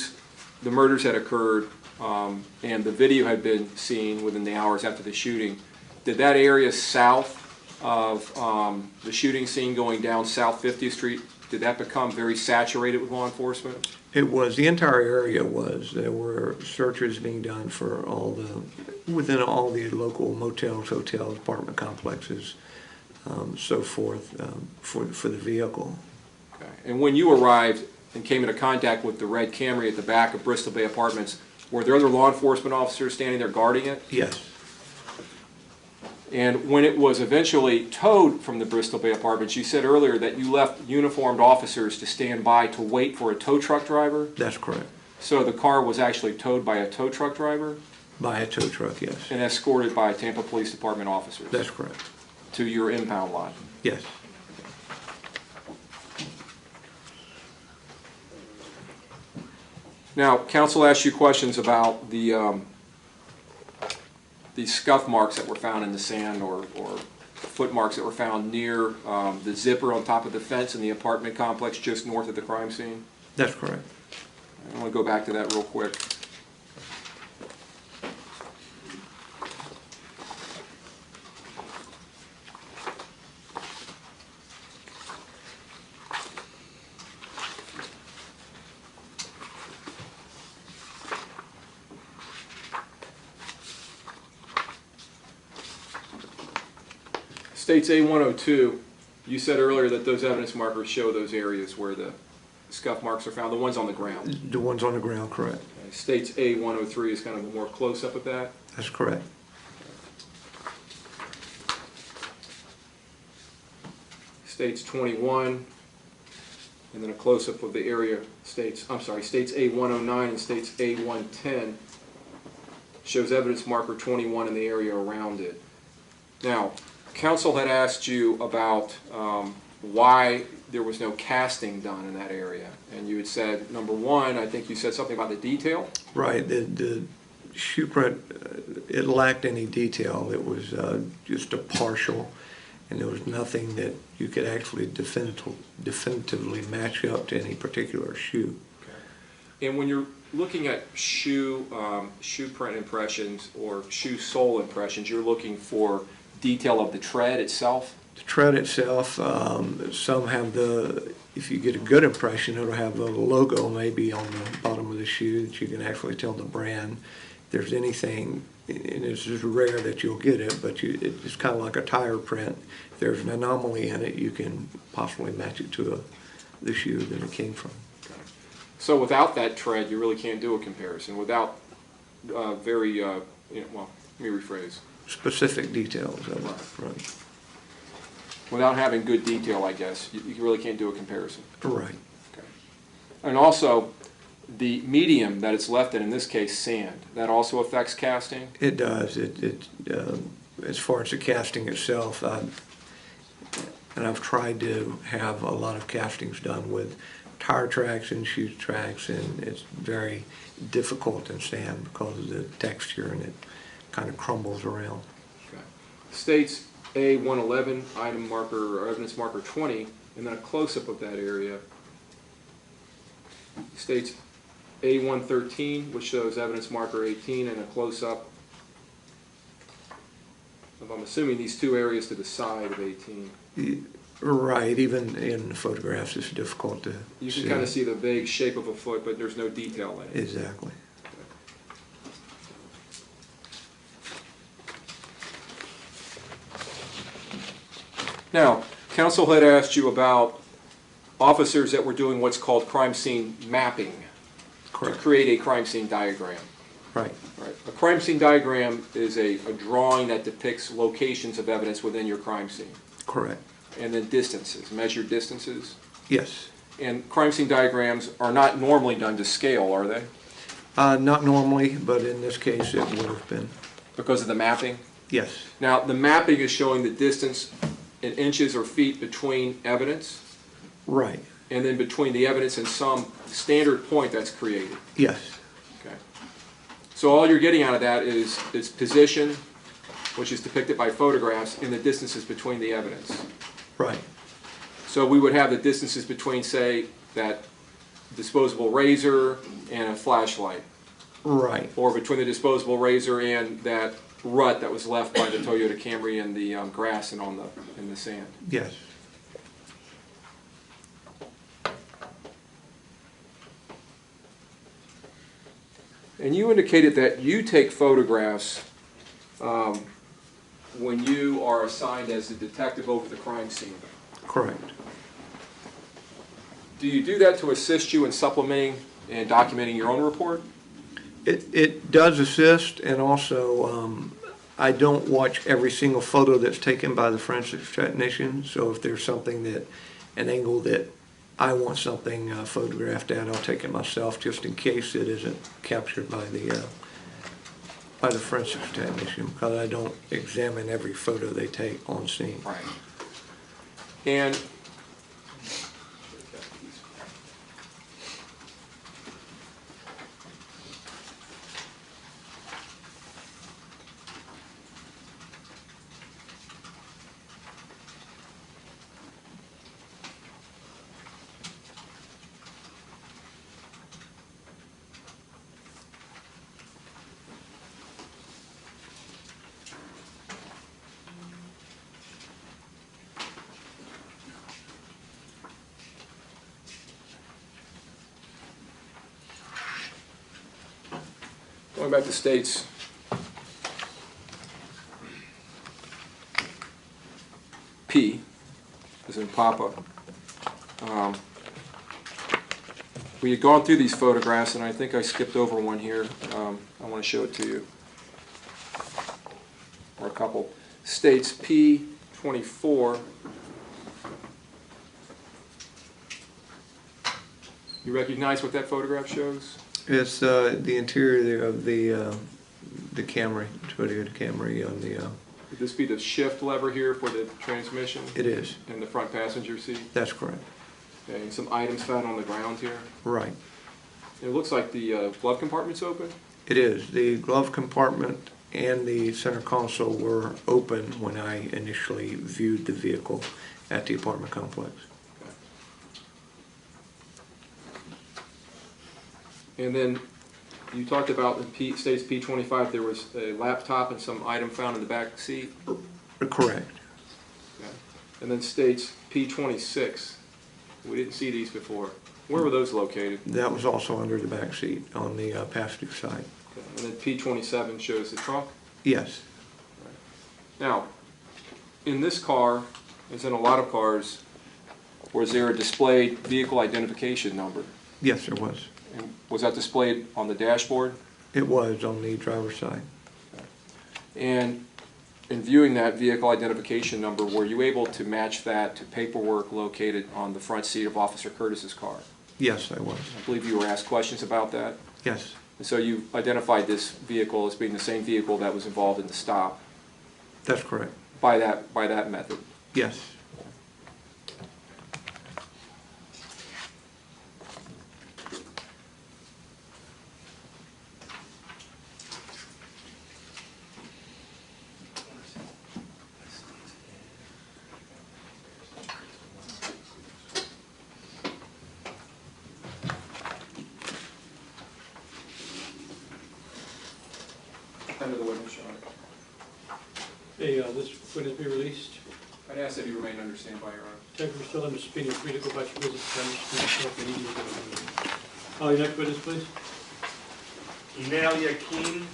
murders had occurred, and the video had been seen within the hours after the shooting, did that area south of the shooting scene going down South 50th Street, did that become very saturated with law enforcement? It was, the entire area was. There were searches being done for within all the local motels, hotels, apartment complexes, so forth, for the vehicle. Okay. And when you arrived and came into contact with the red Camry at the back of Bristol Bay Apartments, were there other law enforcement officers standing there guarding it? Yes, And when it was eventually towed from the Bristol Bay Apartments, you said earlier that you left uniformed officers to stand by to wait for a tow truck driver? that's correct. So the car was actually towed by a tow truck driver By a tow truck, yes. and escorted by Tampa Police Department officers That's correct. to your impound lot? Yes. Now, counsel asked you questions about the scuff marks that were found in the sand or foot marks that were found near the zipper on top of the fence in the apartment complex just north of the crime scene. That's correct. I want to go back to that real quick. States A102, you said earlier that those evidence markers show those areas where the scuff marks are found, the ones on the ground. The ones on the ground, correct. Okay. States A103 is kind of a more close-up of that. That's correct. States 21, and then a close-up of the area states, states A109 and states A110 shows evidence marker 21 in the area around it. Now, counsel had asked you about why there was no casting done in that area, and you had said, number one, I think you said something about the detail. Right, the shoe print, it lacked any detail. It was just a partial, and there was nothing that you could actually definitively match up to any particular shoe. Okay. And when you're looking at shoe print impressions or shoe sole impressions, you're looking for detail of the tread itself? The tread itself, some have if you get a good impression, it'll have a logo maybe on the bottom of the shoe that you can actually tell the brand. If there's anything, and it's just rare that you'll get it, but it's kind of like a tire print. If there's an anomaly in it, you can possibly match it to the shoe that it came from. So without that tread, you really can't do a comparison. Without well, let me rephrase. Specific details of it, right. Without having good detail, I guess, you really can't do a comparison. Right. Okay. And also, the medium that it's left in this case, sand, that also affects casting? It does. As far as the casting itself, and I've tried to have a lot of castings done with tire tracks and shoe tracks, and it's very difficult in sand because of the texture, and it kind of crumbles around. Okay. States A111, item marker or evidence marker 20, and then a close-up of that area. States A113, which shows evidence marker 18, and a close-up of, I'm assuming, these two areas to the side of 18. Right, even in the photographs, it's difficult to You see. can kind of see the vague shape of a foot, but there's no detail in it. Exactly. Now, counsel had asked you about officers that were doing what's called crime scene mapping to Correct. create a crime scene diagram. Right. Right. A crime scene diagram is a drawing that depicts locations of evidence within your crime scene. Correct. And then distances, measured distances. Yes. And crime scene diagrams are not normally done to scale, are they? Not normally, but in this case, it would have been. Because of the mapping? Yes. Now, the mapping is showing the distance in inches or feet between evidence, Right. and then between the evidence and some standard point that's created. Yes. Okay. So all you're getting out of that is its position, which is depicted by photographs, and the distances between the evidence. Right. So we would have the distances between, say, that disposable razor and a flashlight, Right. or between the disposable razor and that rut that was left by the Toyota Camry in the grass and in the sand. Yes. And you indicated that you take photographs when you are assigned as the detective over the crime scene. Correct. Do you do that to assist you in supplementing and documenting your own report? It does assist, and also I don't watch every single photo that's taken by the forensics technician. So if there's something an angle that I want something photographed at, I'll take it myself, just in case it isn't captured by the forensics technician, because I don't examine every photo they take on scene. Right. And going back to states, P, as in Papa. We had gone through these photographs, and I think I skipped over one here. I want to show it to you, or a couple. States P24. You recognize what that photograph shows? It's the interior of the Camry, Toyota Camry on the. Would this be the shift lever here for the transmission? It is. And the front passenger seat? That's correct. Okay, and some items found on the ground here. Right. It looks like the glove compartment's open. It is. The glove compartment and the center console were open when I initially viewed the vehicle at the apartment complex. Okay. And then you talked about in states P25 there was a laptop and some item found in the back seat. Correct. Okay. And then states P26. We didn't see these before. Where were those located? That was also under the back seat on the passenger side. Okay. And then P27 shows the trunk. Yes. Now, in this car, as in a lot of cars, was there a displayed vehicle identification number? Yes, there was. And was that displayed on the dashboard? It was on the driver's side. And in viewing that vehicle identification number, were you able to match that to paperwork located on the front seat of Officer Curtis's car? Yes, I was. I believe you were asked questions about that. Yes. And so you identified this vehicle as being the same vehicle that was involved in the stop That's correct. by that method. Yes. pen to the witness, Your Honor. Hey, this witness be released. I'd ask that he remain under standby, Your Honor. Thank you for still under subpoena, you're free to go about your business. Your next witness, please. Enalia Keen.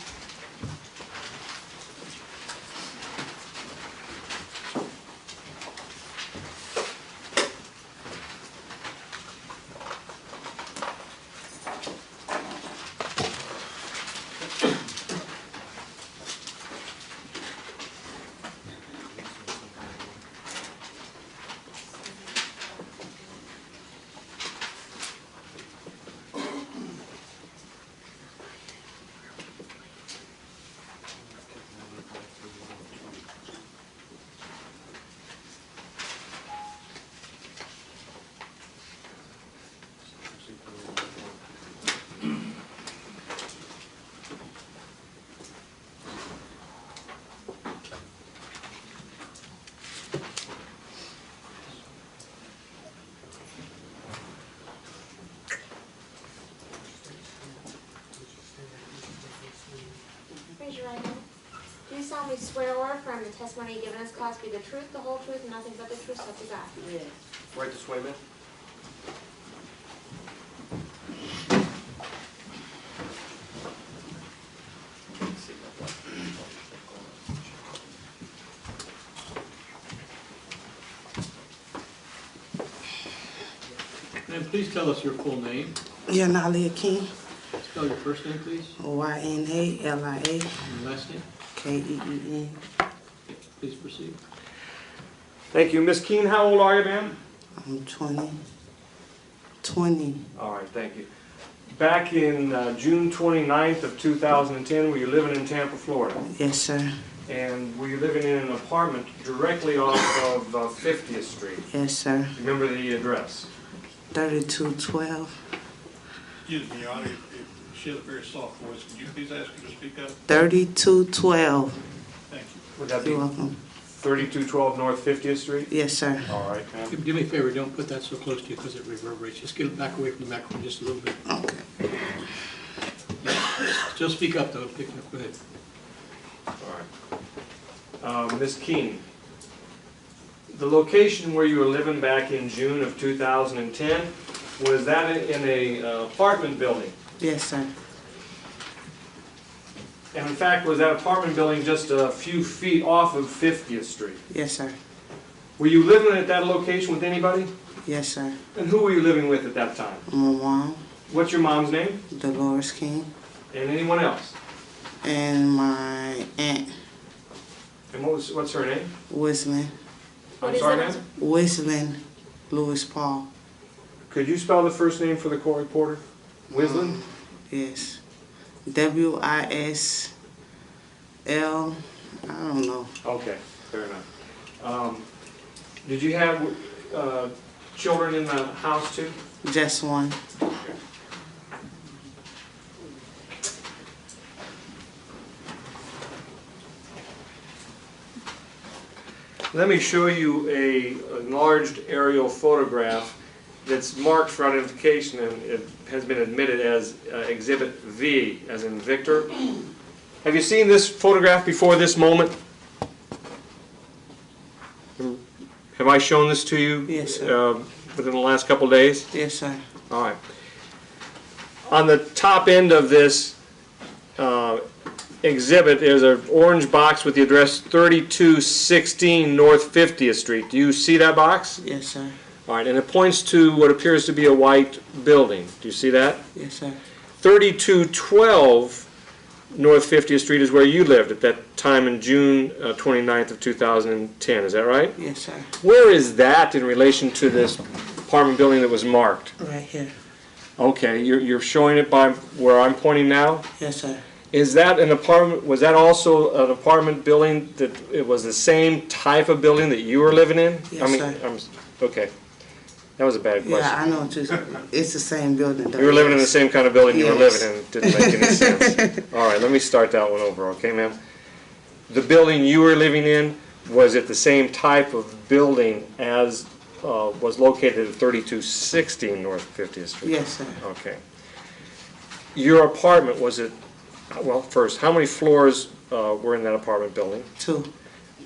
Raise your right hand. Do you solemnly swear or affirm the testimony you give in this class be the truth, the whole truth, and nothing but the truth, so help you God? Yes. Right to swear, ma'am? And please tell us your full name. Yanalia King, Spell your first name, please, YNALIA, and your last name. KEEN. Please proceed. Thank you. Ms. Keen, how old are you, ma'am? I'm 20. All right, thank you. Back in June 29th of 2010, were you living in Tampa, Florida? Yes, sir. And were you living in an apartment directly off of 50th Street? Yes, sir. Do you remember the address? 3212. Excuse me, Your Honor, she has a very soft voice. Could you please ask her to speak up? 3212. Thank you. Would that be You're welcome. 3212 North 50th Street? Yes, sir. All right, ma'am. Do me a favor, don't put that so close to you because it reverberates. Just get it back away from the microphone just a little bit. Okay. Still speak up though, pick it up, go ahead. All right. Ms. Keen, the location where you were living back in June of 2010, was that in a apartment building? Yes, sir. And in fact, was that apartment building just a few feet off of 50th Street? Yes, sir. Were you living at that location with anybody? Yes, sir. And who were you living with at that time? My mom, What's your mom's name? Dolores King, And anyone else? and my aunt, And what's her name? Wislin. What I'm is sorry, that? ma'am? Wislin Lewis Paul. Could you spell the first name for the court reporter? Wislin? Yes. WISL. I don't know. Okay, fair enough. Did you have children in the house too? Just one. Let me show you a enlarged aerial photograph that's marked for identification and it has been admitted as Exhibit V, as in Victor. Have you seen this photograph before this moment? Have I shown this to you? Yes, sir. Within the last couple days? Yes, sir. All right. On the top end of this exhibit, there's an orange box with the address 3216 North 50th Street. Do you see that box? Yes, sir. All right, and it points to what appears to be a white building. Do you see that? Yes, sir. 3212 North 50th Street is where you lived at that time in June 29th of 2010. Is that right? Yes, sir. Where is that in relation to this apartment building that was marked? Right here. Okay, you're showing it by where I'm pointing now? Yes, sir. Is that an apartment, was that also an apartment building that it was the same type of building that you were living in? Yes, sir. Okay. That was a bad question. Yeah, I know. It's the same building. Though. You were living in the same kind of building you were Yes. living in. It didn't make any sense. All right, let me start that one over, okay, ma'am? The building you were living in, was it the same type of building as was located at 3216 North 50th Street? Yes, sir. Okay. Your apartment, was it Well, first, how many floors were in that apartment building? 2,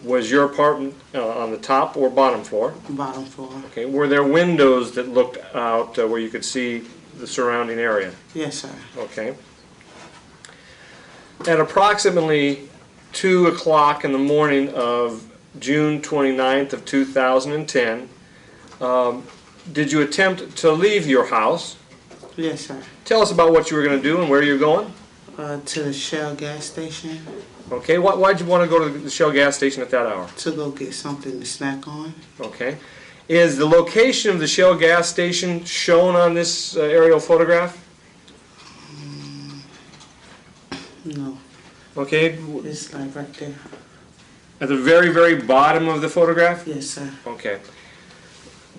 Was your apartment on the top or bottom floor? bottom floor. Okay, were there windows that looked out where you could see the surrounding area? Yes, sir. Okay. At approximately 2 o'clock in the morning of June 29th of 2010, did you attempt to leave your house? Yes, sir. Tell us about what you were going to do and where you're going. To the Shell gas station Okay, why'd you want to go to the Shell gas station at that hour? to go get something to snack on. Okay. Is the location of the Shell gas station shown on this aerial photograph? No, Okay, it's like right there. at the very, very bottom of the photograph? Yes, sir. Okay.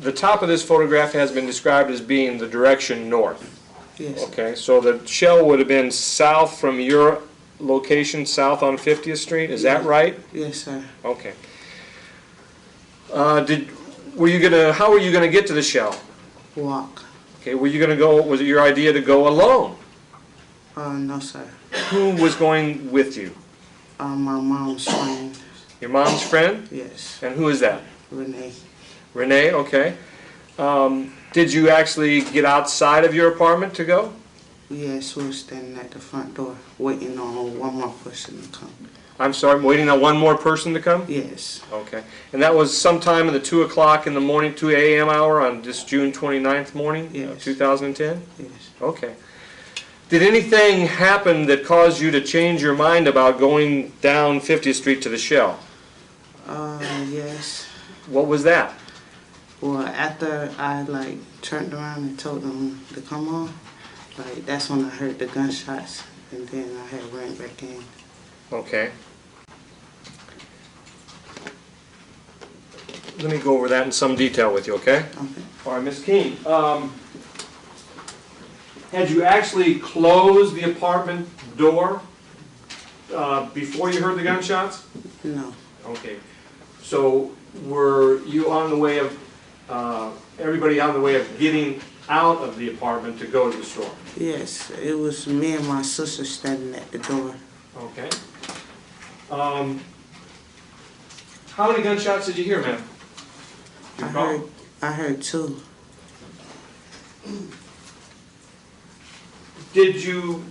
The top of this photograph has been described as being the direction north. Yes. Okay, so the Shell would have been south from your location, south on 50th Street, is that right? Yes, sir. Okay. How were you gonna get to the Shell? Walk. Okay, were you gonna go, was it your idea to go alone? No, sir. Who was going with you? My mom's friend. Your mom's friend? Yes. And who is that? Renee. Renee, okay. Did you actually get outside of your apartment to go? Yes, we were standing at the front door waiting on one more person to come. I'm sorry, waiting on one more person to come? Yes. Okay. And that was sometime in the 2 o'clock in the morning, 2 a.m. hour on this June 29th morning of Yes. 2010? Yes. Okay. Did anything happen that caused you to change your mind about going down 50th Street to the Shell? Yes. What was that? Well, after I turned around and told them to come on, that's when I heard the gunshots, and then I had ran back in. Okay. Let me go over that in some detail with you, okay? Okay. All right, Ms. Keene, had you actually closed the apartment door before you heard the gunshots? No. Okay. So were you on the way of, everybody on the way of getting out of the apartment to go to the store? Yes, it was me and my sister standing at the door. Okay. How many gunshots did you hear, ma'am? I heard 2. Did you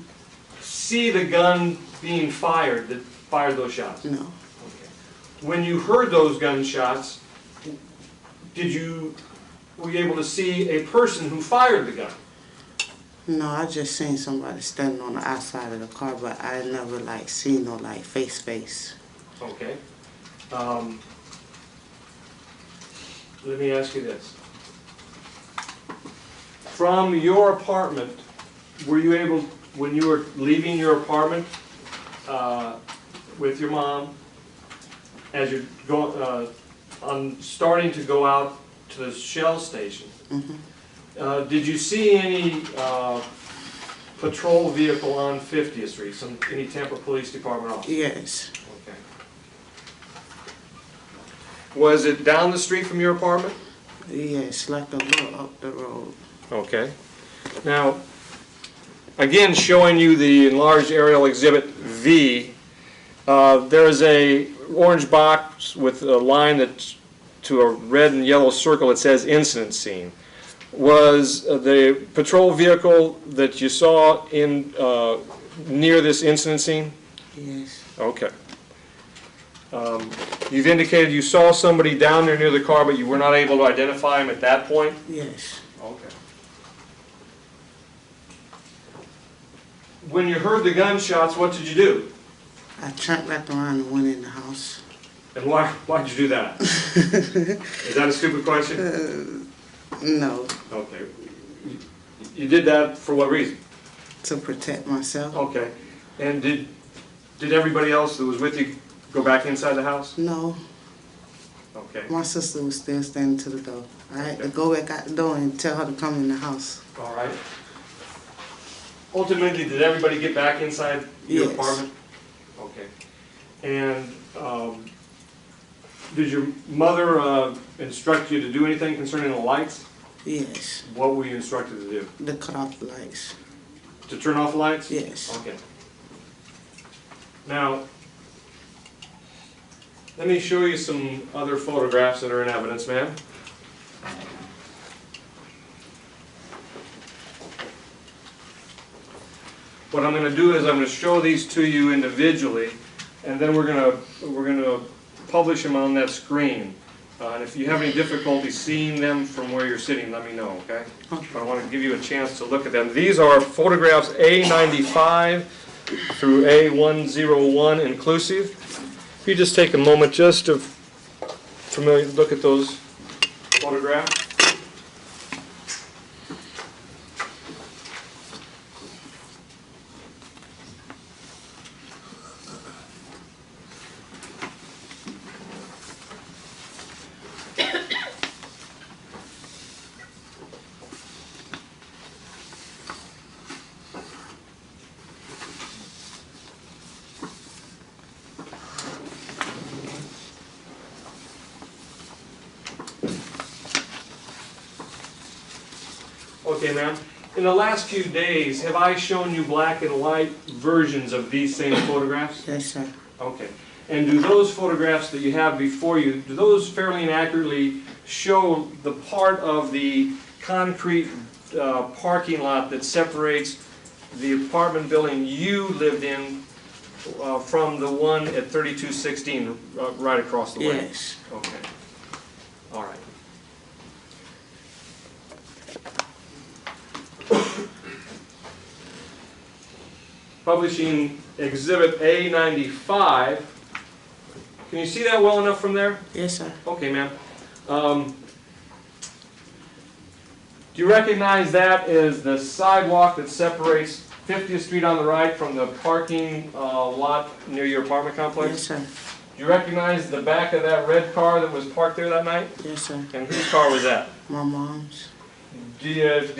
see the gun being fired that fired those shots? No. Okay. When you heard those gunshots, were you able to see a person who fired the gun? No, I just seen somebody standing on the outside of the car, but I never seen no face. Okay. Let me ask you this. From your apartment, were you able, when you were leaving your apartment with your mom, as you're starting to go out to the Shell station, did you see any patrol vehicle on 50th Street, any Tampa Police Department officer? Yes. Okay. Was it down the street from your apartment? Yes, a little up the road. Okay. Now, again, showing you the enlarged aerial exhibit V, there is a orange box with a line that's to a red and yellow circle that says incident scene. Was the patrol vehicle that you saw in near this incident scene? Yes. Okay. You've indicated you saw somebody down there near the car, but you were not able to identify him at that point? Yes. Okay. When you heard the gunshots, what did you do? I turned back around and went in the house. And why'd you do that? Is that a stupid question? No, Okay. You did that for what reason? to protect myself. Okay. And did everybody else that was with you go back inside the house? No, Okay. my sister was still standing to the door. I had to go back out the door and tell her to come in the house. All right. Ultimately, did everybody get back inside your Yes. apartment? Okay. And did your mother instruct you to do anything concerning the lights? Yes, What were you instructed to do? to cut off the lights. To turn off the lights? Yes. Okay. Now, let me show you some other photographs that are in evidence, ma'am. What I'm going to do is I'm going to show these to you individually, and then we're going to publish them on that screen. And if you have any difficulty seeing them from where you're sitting, let me know, okay? But I want to give you a chance to look at them. These are photographs A95 through A101 inclusive. If you just take a moment just to look at those photographs. Okay, ma'am. In the last few days, have I shown you black and white versions of these same photographs? Yes, sir. Okay. And do those photographs that you have before you, do those fairly and accurately show the part of the concrete parking lot that separates the apartment building you lived in from the one at 3216 right across the way? Yes. Okay. All right. Publishing Exhibit A95. Can you see that well enough from there? Yes, sir. Okay, ma'am. Do you recognize that as the sidewalk that separates 50th Street on the right from the parking lot near your apartment complex? Yes, sir. Do you recognize the back of that red car that was parked there that night? Yes, sir. And whose car was that? My mom's. Did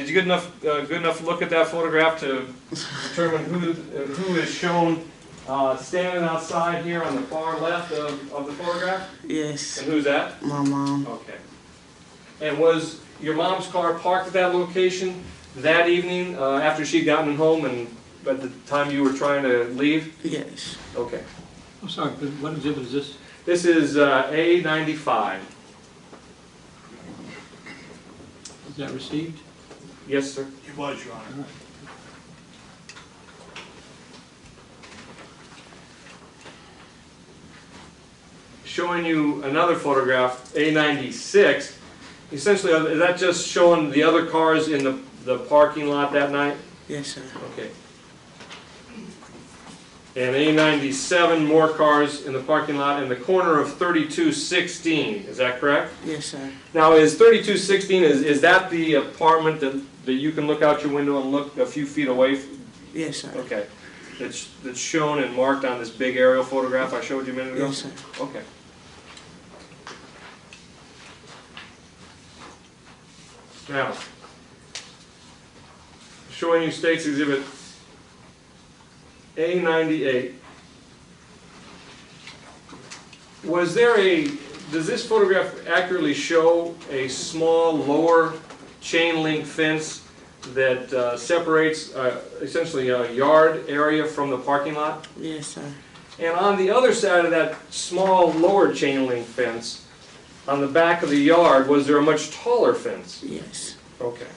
you get good enough look at that photograph to determine who is shown standing outside here on the far left of the photograph? Yes. And who's that? My mom. Okay. And was your mom's car parked at that location that evening after she'd gotten home and at the time you were trying to leave? Yes. Okay. I'm sorry, but what exhibit is this? This is A95. Is that received? Yes, sir. It was, Your Honor. Showing you another photograph, A96. Essentially, is that just showing the other cars in the parking lot that night? Yes, sir. Okay. And A97, more cars in the parking lot in the corner of 3216. Is that correct? Yes, sir. Now, is 3216, is that the apartment that you can look out your window and look a few feet away? Yes, sir. Okay. That's shown and marked on this big aerial photograph I showed you a minute ago? Yes, sir. Okay. Now, showing you State's Exhibit A98. Does this photograph accurately show a small lower chain link fence that separates essentially a yard area from the parking lot? Yes, sir. And on the other side of that small lower chain link fence, on the back of the yard, was there a much taller fence? Yes. Okay.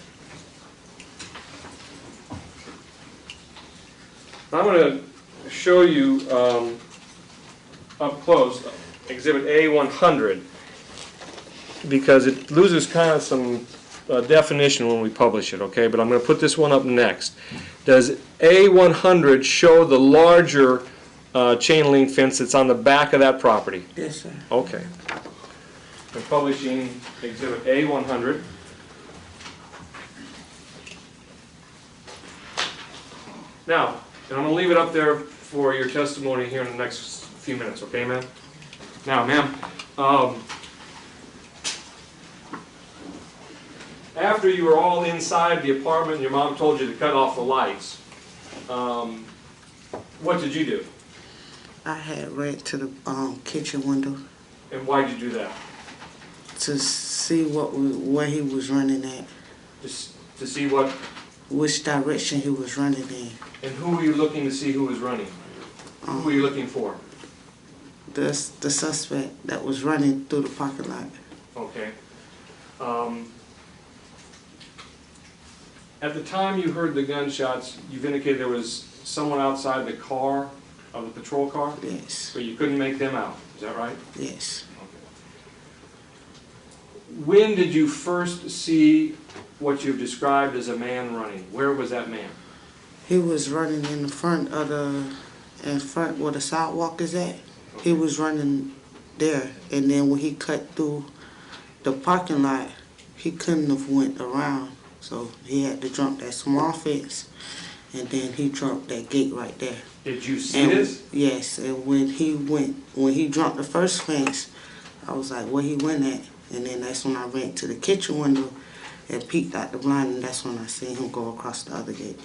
I'm going to show you up close Exhibit A100 because it loses kind of some definition when we publish it, okay? But I'm going to put this one up next. Does A100 show the larger chain link fence that's on the back of that property? Yes, sir. Okay. I'm publishing Exhibit A100. Now, and I'm going to leave it up there for your testimony here in the next few minutes, okay, ma'am? Now, ma'am, after you were all inside the apartment and your mom told you to cut off the lights, what did you do? I had read to the kitchen window And why did you do that? to see where he was running at, Just to see what, which direction he was running in. and who were you looking to see who was running? Who were you looking for? The suspect that was running through the parking lot. Okay. At the time you heard the gunshots, you've indicated there was someone outside the car, of the patrol car, Yes, but you couldn't make them out. Is that right? yes. When did you first see what you've described as a man running? Where was that man? He was running in the front of in front where the sidewalk is at. He was running there, and then when he cut through the parking lot, he couldn't have went around, so he had to jump that small fence, and then he jumped that gate right there. Did you see this? Yes, and when he jumped the first fence, I was like, where he went at? And then that's when I ran to the kitchen window and peeked out the blind, and that's when I seen him go across the other gate.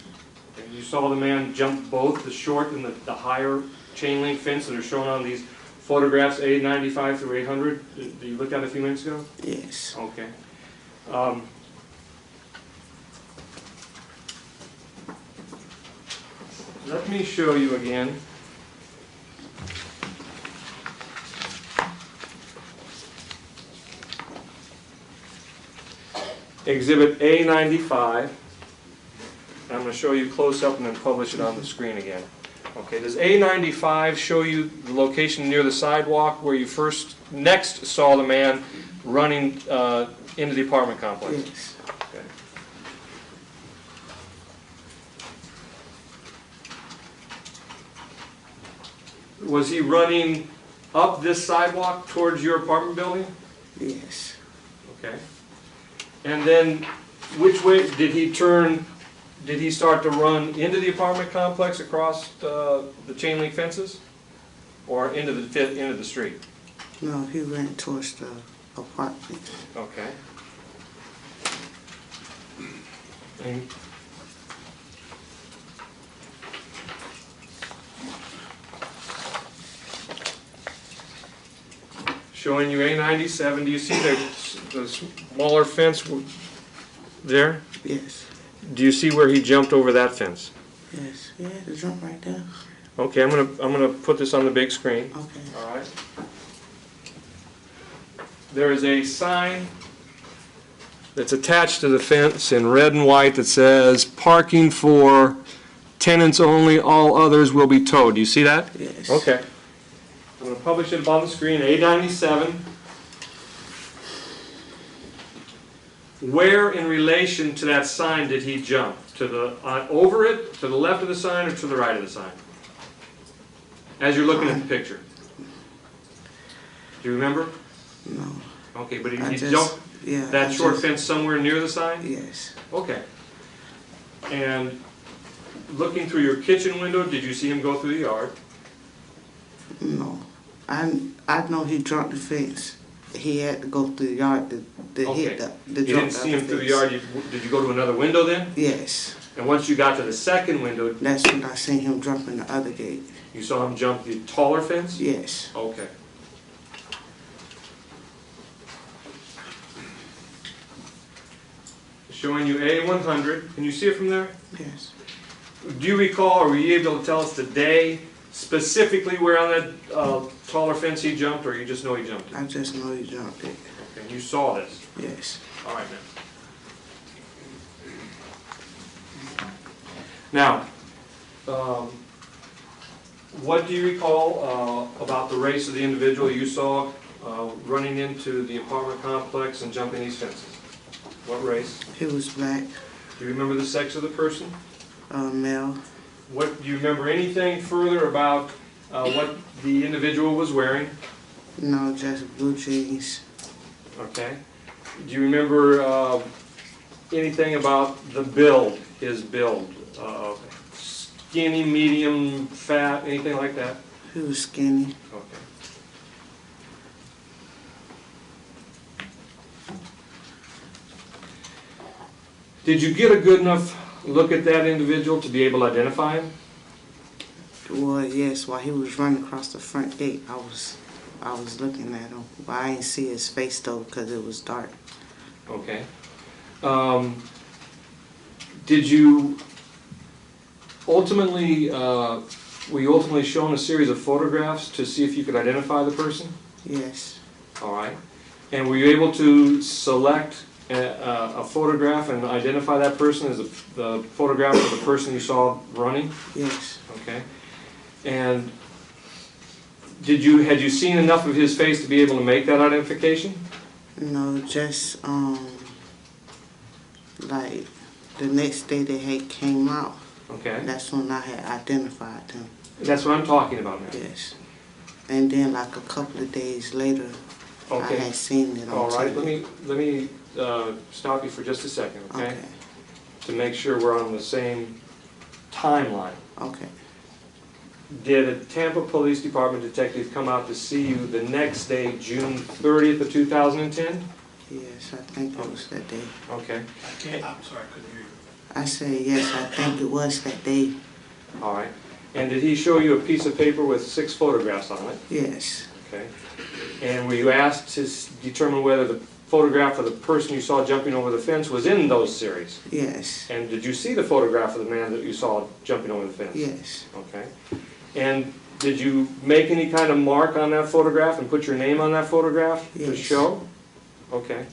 And you saw the man jump both the short and the higher chain link fence that are shown on these photographs, A95 through 800, that you looked at a few minutes ago? Yes. Okay. Let me show you again. Exhibit A95. I'm going to show you close up and then publish it on the screen again. Okay, does A95 show you the location near the sidewalk where you next saw the man running into the apartment complex? Yes. Okay. Was he running up this sidewalk towards your apartment building? Yes. Okay. And then which way did he turn? Did he start to run into the apartment complex across the chain link fences, or into the street? No, he ran towards the apartment. Okay. And showing you A97. Do you see the smaller fence there? Yes. Do you see where he jumped over that fence? Yes. He had to jump right there. Okay, I'm gonna put this on the big screen. Okay. All right. There is a sign that's attached to the fence in red and white that says "Parking for tenants only. All others will be towed." Do you see that? Yes. Okay. I'm going to publish it on the screen. A97. Where in relation to that sign did he jump? To the over it, to the left of the sign, or to the right of the sign? As you're looking at the picture. Do you remember? No. Okay, but he I just- jumped Yeah. that short fence somewhere near the sign? Yes. Okay. And looking through your kitchen window, did you see him go through the yard? No. I know he jumped the fence. He had to go through the yard to Okay. hit the You jump didn't see the him through the fence. yard. Did you go to another window then? Yes. And once you got to the second window, That's when I seen him jumping the other gate. you saw him jump the taller fence? Yes. Okay. Showing you A100. Can you see it from there? Yes. Do you recall, or were you able to tell us the day specifically where on that taller fence he jumped, or you just know he jumped it? I just know he jumped it. Okay, you saw this. Yes. All right, now. Now, what do you recall about the race of the individual you saw running into the apartment complex and jumping these fences? What race? He was black, Do you remember the sex of the person? male. Do you remember anything further about what the individual was wearing? No, just blue jeans. Okay. Do you remember anything about the build, his build? Skinny, medium, fat, anything like that? He was skinny. Okay. Did you get a good enough look at that individual to be able to identify him? Well, yes, while he was running across the front gate, I was looking at him. But I didn't see his face though because it was dark. Okay. Did you ultimately were you ultimately shown a series of photographs to see if you could identify the person? Yes. All right. And were you able to select a photograph and identify that person as the photograph of the person you saw running? Yes. Okay. And had you seen enough of his face to be able to make that identification? No, just like the next day they had came out. Okay. That's when I had identified them. That's what I'm talking about now. Yes. And then like a couple of days later, Okay. I had seen it on All right. TV. Let me stop you for just a second, okay? Okay. To make sure we're on the same timeline. Okay. Did a Tampa Police Department detective come out to see you the next day, June 30th of 2010? Yes, I think it was that day. Okay. I'm sorry, I couldn't hear you. I said, yes, I think it was that day. All right. And did he show you a piece of paper with 6 photographs on it? Yes. Okay. And were you asked to determine whether the photograph of the person you saw jumping over the fence was in those series? Yes. And did you see the photograph of the man that you saw jumping over the fence? Yes. Okay. And did you make any kind of mark on that photograph and put your name on that photograph to Yes. show? Okay.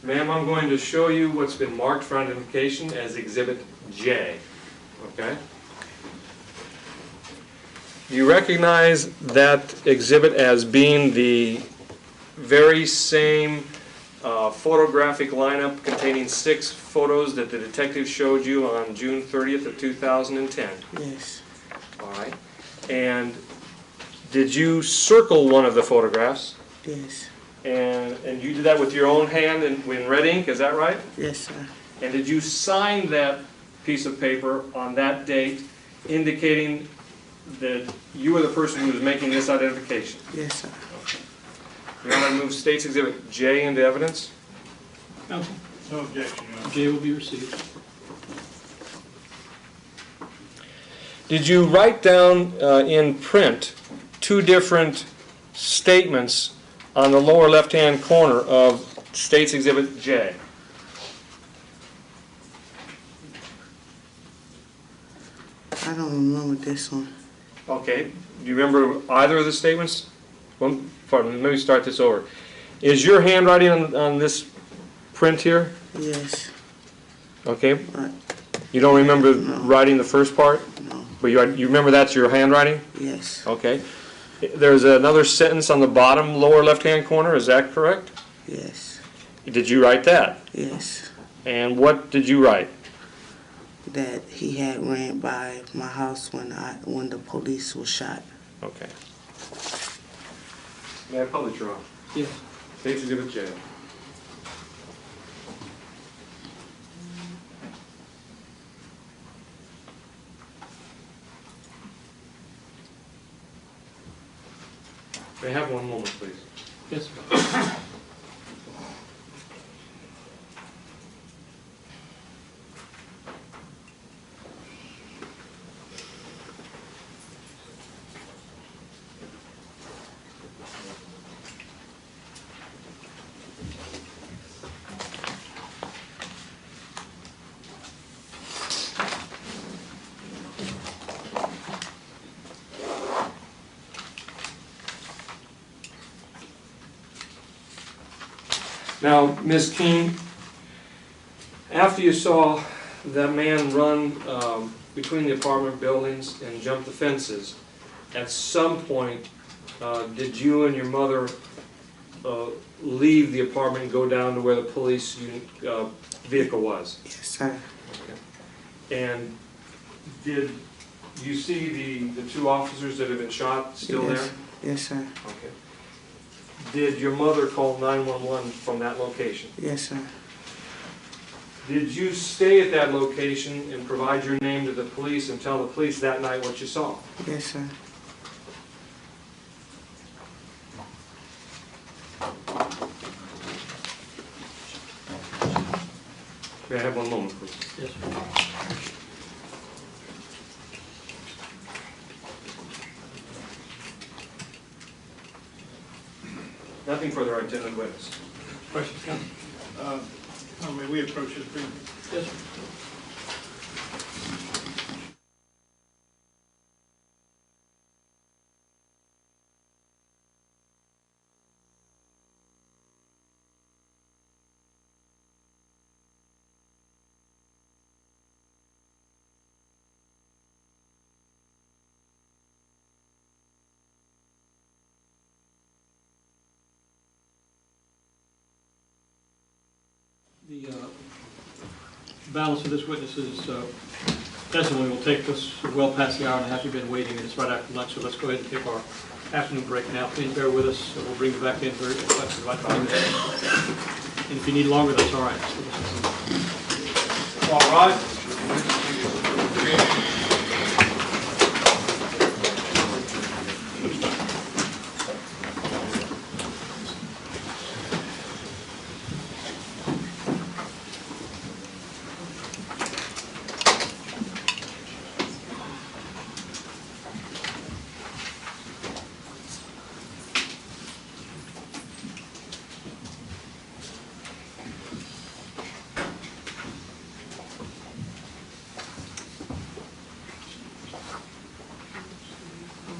Ma'am, I'm going to show you what's been marked for identification as Exhibit J. Okay? You recognize that exhibit as being the very same photographic lineup containing 6 photos that the detective showed you on June 30th of 2010. Yes. All right. And did you circle one of the photographs? Yes. And you did that with your own hand in red ink, is that right? Yes, sir. And did you sign that piece of paper on that date indicating that you were the person who was making this identification? Yes, sir. You want to move State's Exhibit J into evidence? Counsel, No objection, Your Honor. J will be received. Did you write down in print 2 different statements on the lower left-hand corner of State's Exhibit J? I don't remember this one. Okay. Do you remember either of the statements? Pardon, let me start this over. Is your handwriting on this print here? Yes. Okay. Right. You don't remember No. writing the first part? No. But you remember that's your handwriting? Yes. Okay. There's another sentence on the bottom lower left-hand corner, is that correct? Yes. Did you write that? Yes. And what did you write? That he had ran by my house when the police was shot. Okay. May I publish your own? Yes. State's Exhibit J. May I have one moment, please? Yes, sir. Now, Ms. Keene, after you saw that man run between the apartment buildings and jump the fences, at some point, did you and your mother leave the apartment and go down to where the police vehicle was? Yes, sir. Okay. And did you see the 2 officers that have been shot still Yes. there? Yes, sir. Okay. Did your mother call 911 from that location? Yes, sir. Did you stay at that location and provide your name to the police and tell the police that night what you saw? Yes, sir. May I have one moment, please? Yes, sir. Nothing further, I intend to witness. Questions, counsel? May we approach this briefly? Yes, sir. The balance of this witness's testimony will take us well past the hour and a half you've been waiting, and it's right after lunch, so let's go ahead and take our afternoon break now. Please bear with us, we'll bring you back in very about 5 minutes. And if you need longer, that's all right. All right.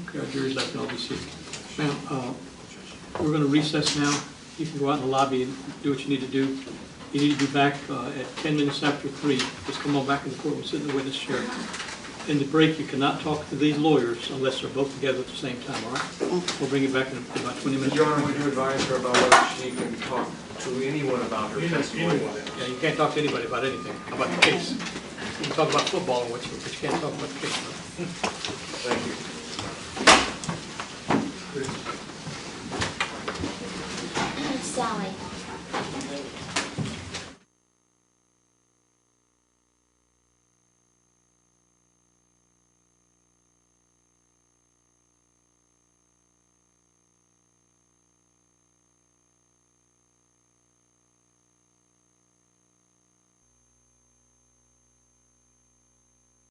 Okay, our jury's left, and I'll be seated. Ma'am, we're going to recess now. You can go out in the lobby and do what you need to do. You need to be back at 10 minutes after 3. Just come on back in the courtroom, sit in the witness chair. In the break, you cannot talk to these lawyers unless they're both together at the same time, all right? We'll bring you back in about 20 minutes. Your Honor, would you advise her about whether she can talk to anyone about her testimony? Yeah, you can't talk to anybody about anything, about the case. You can talk about football, but you can't talk about the case. Thank you. Sally.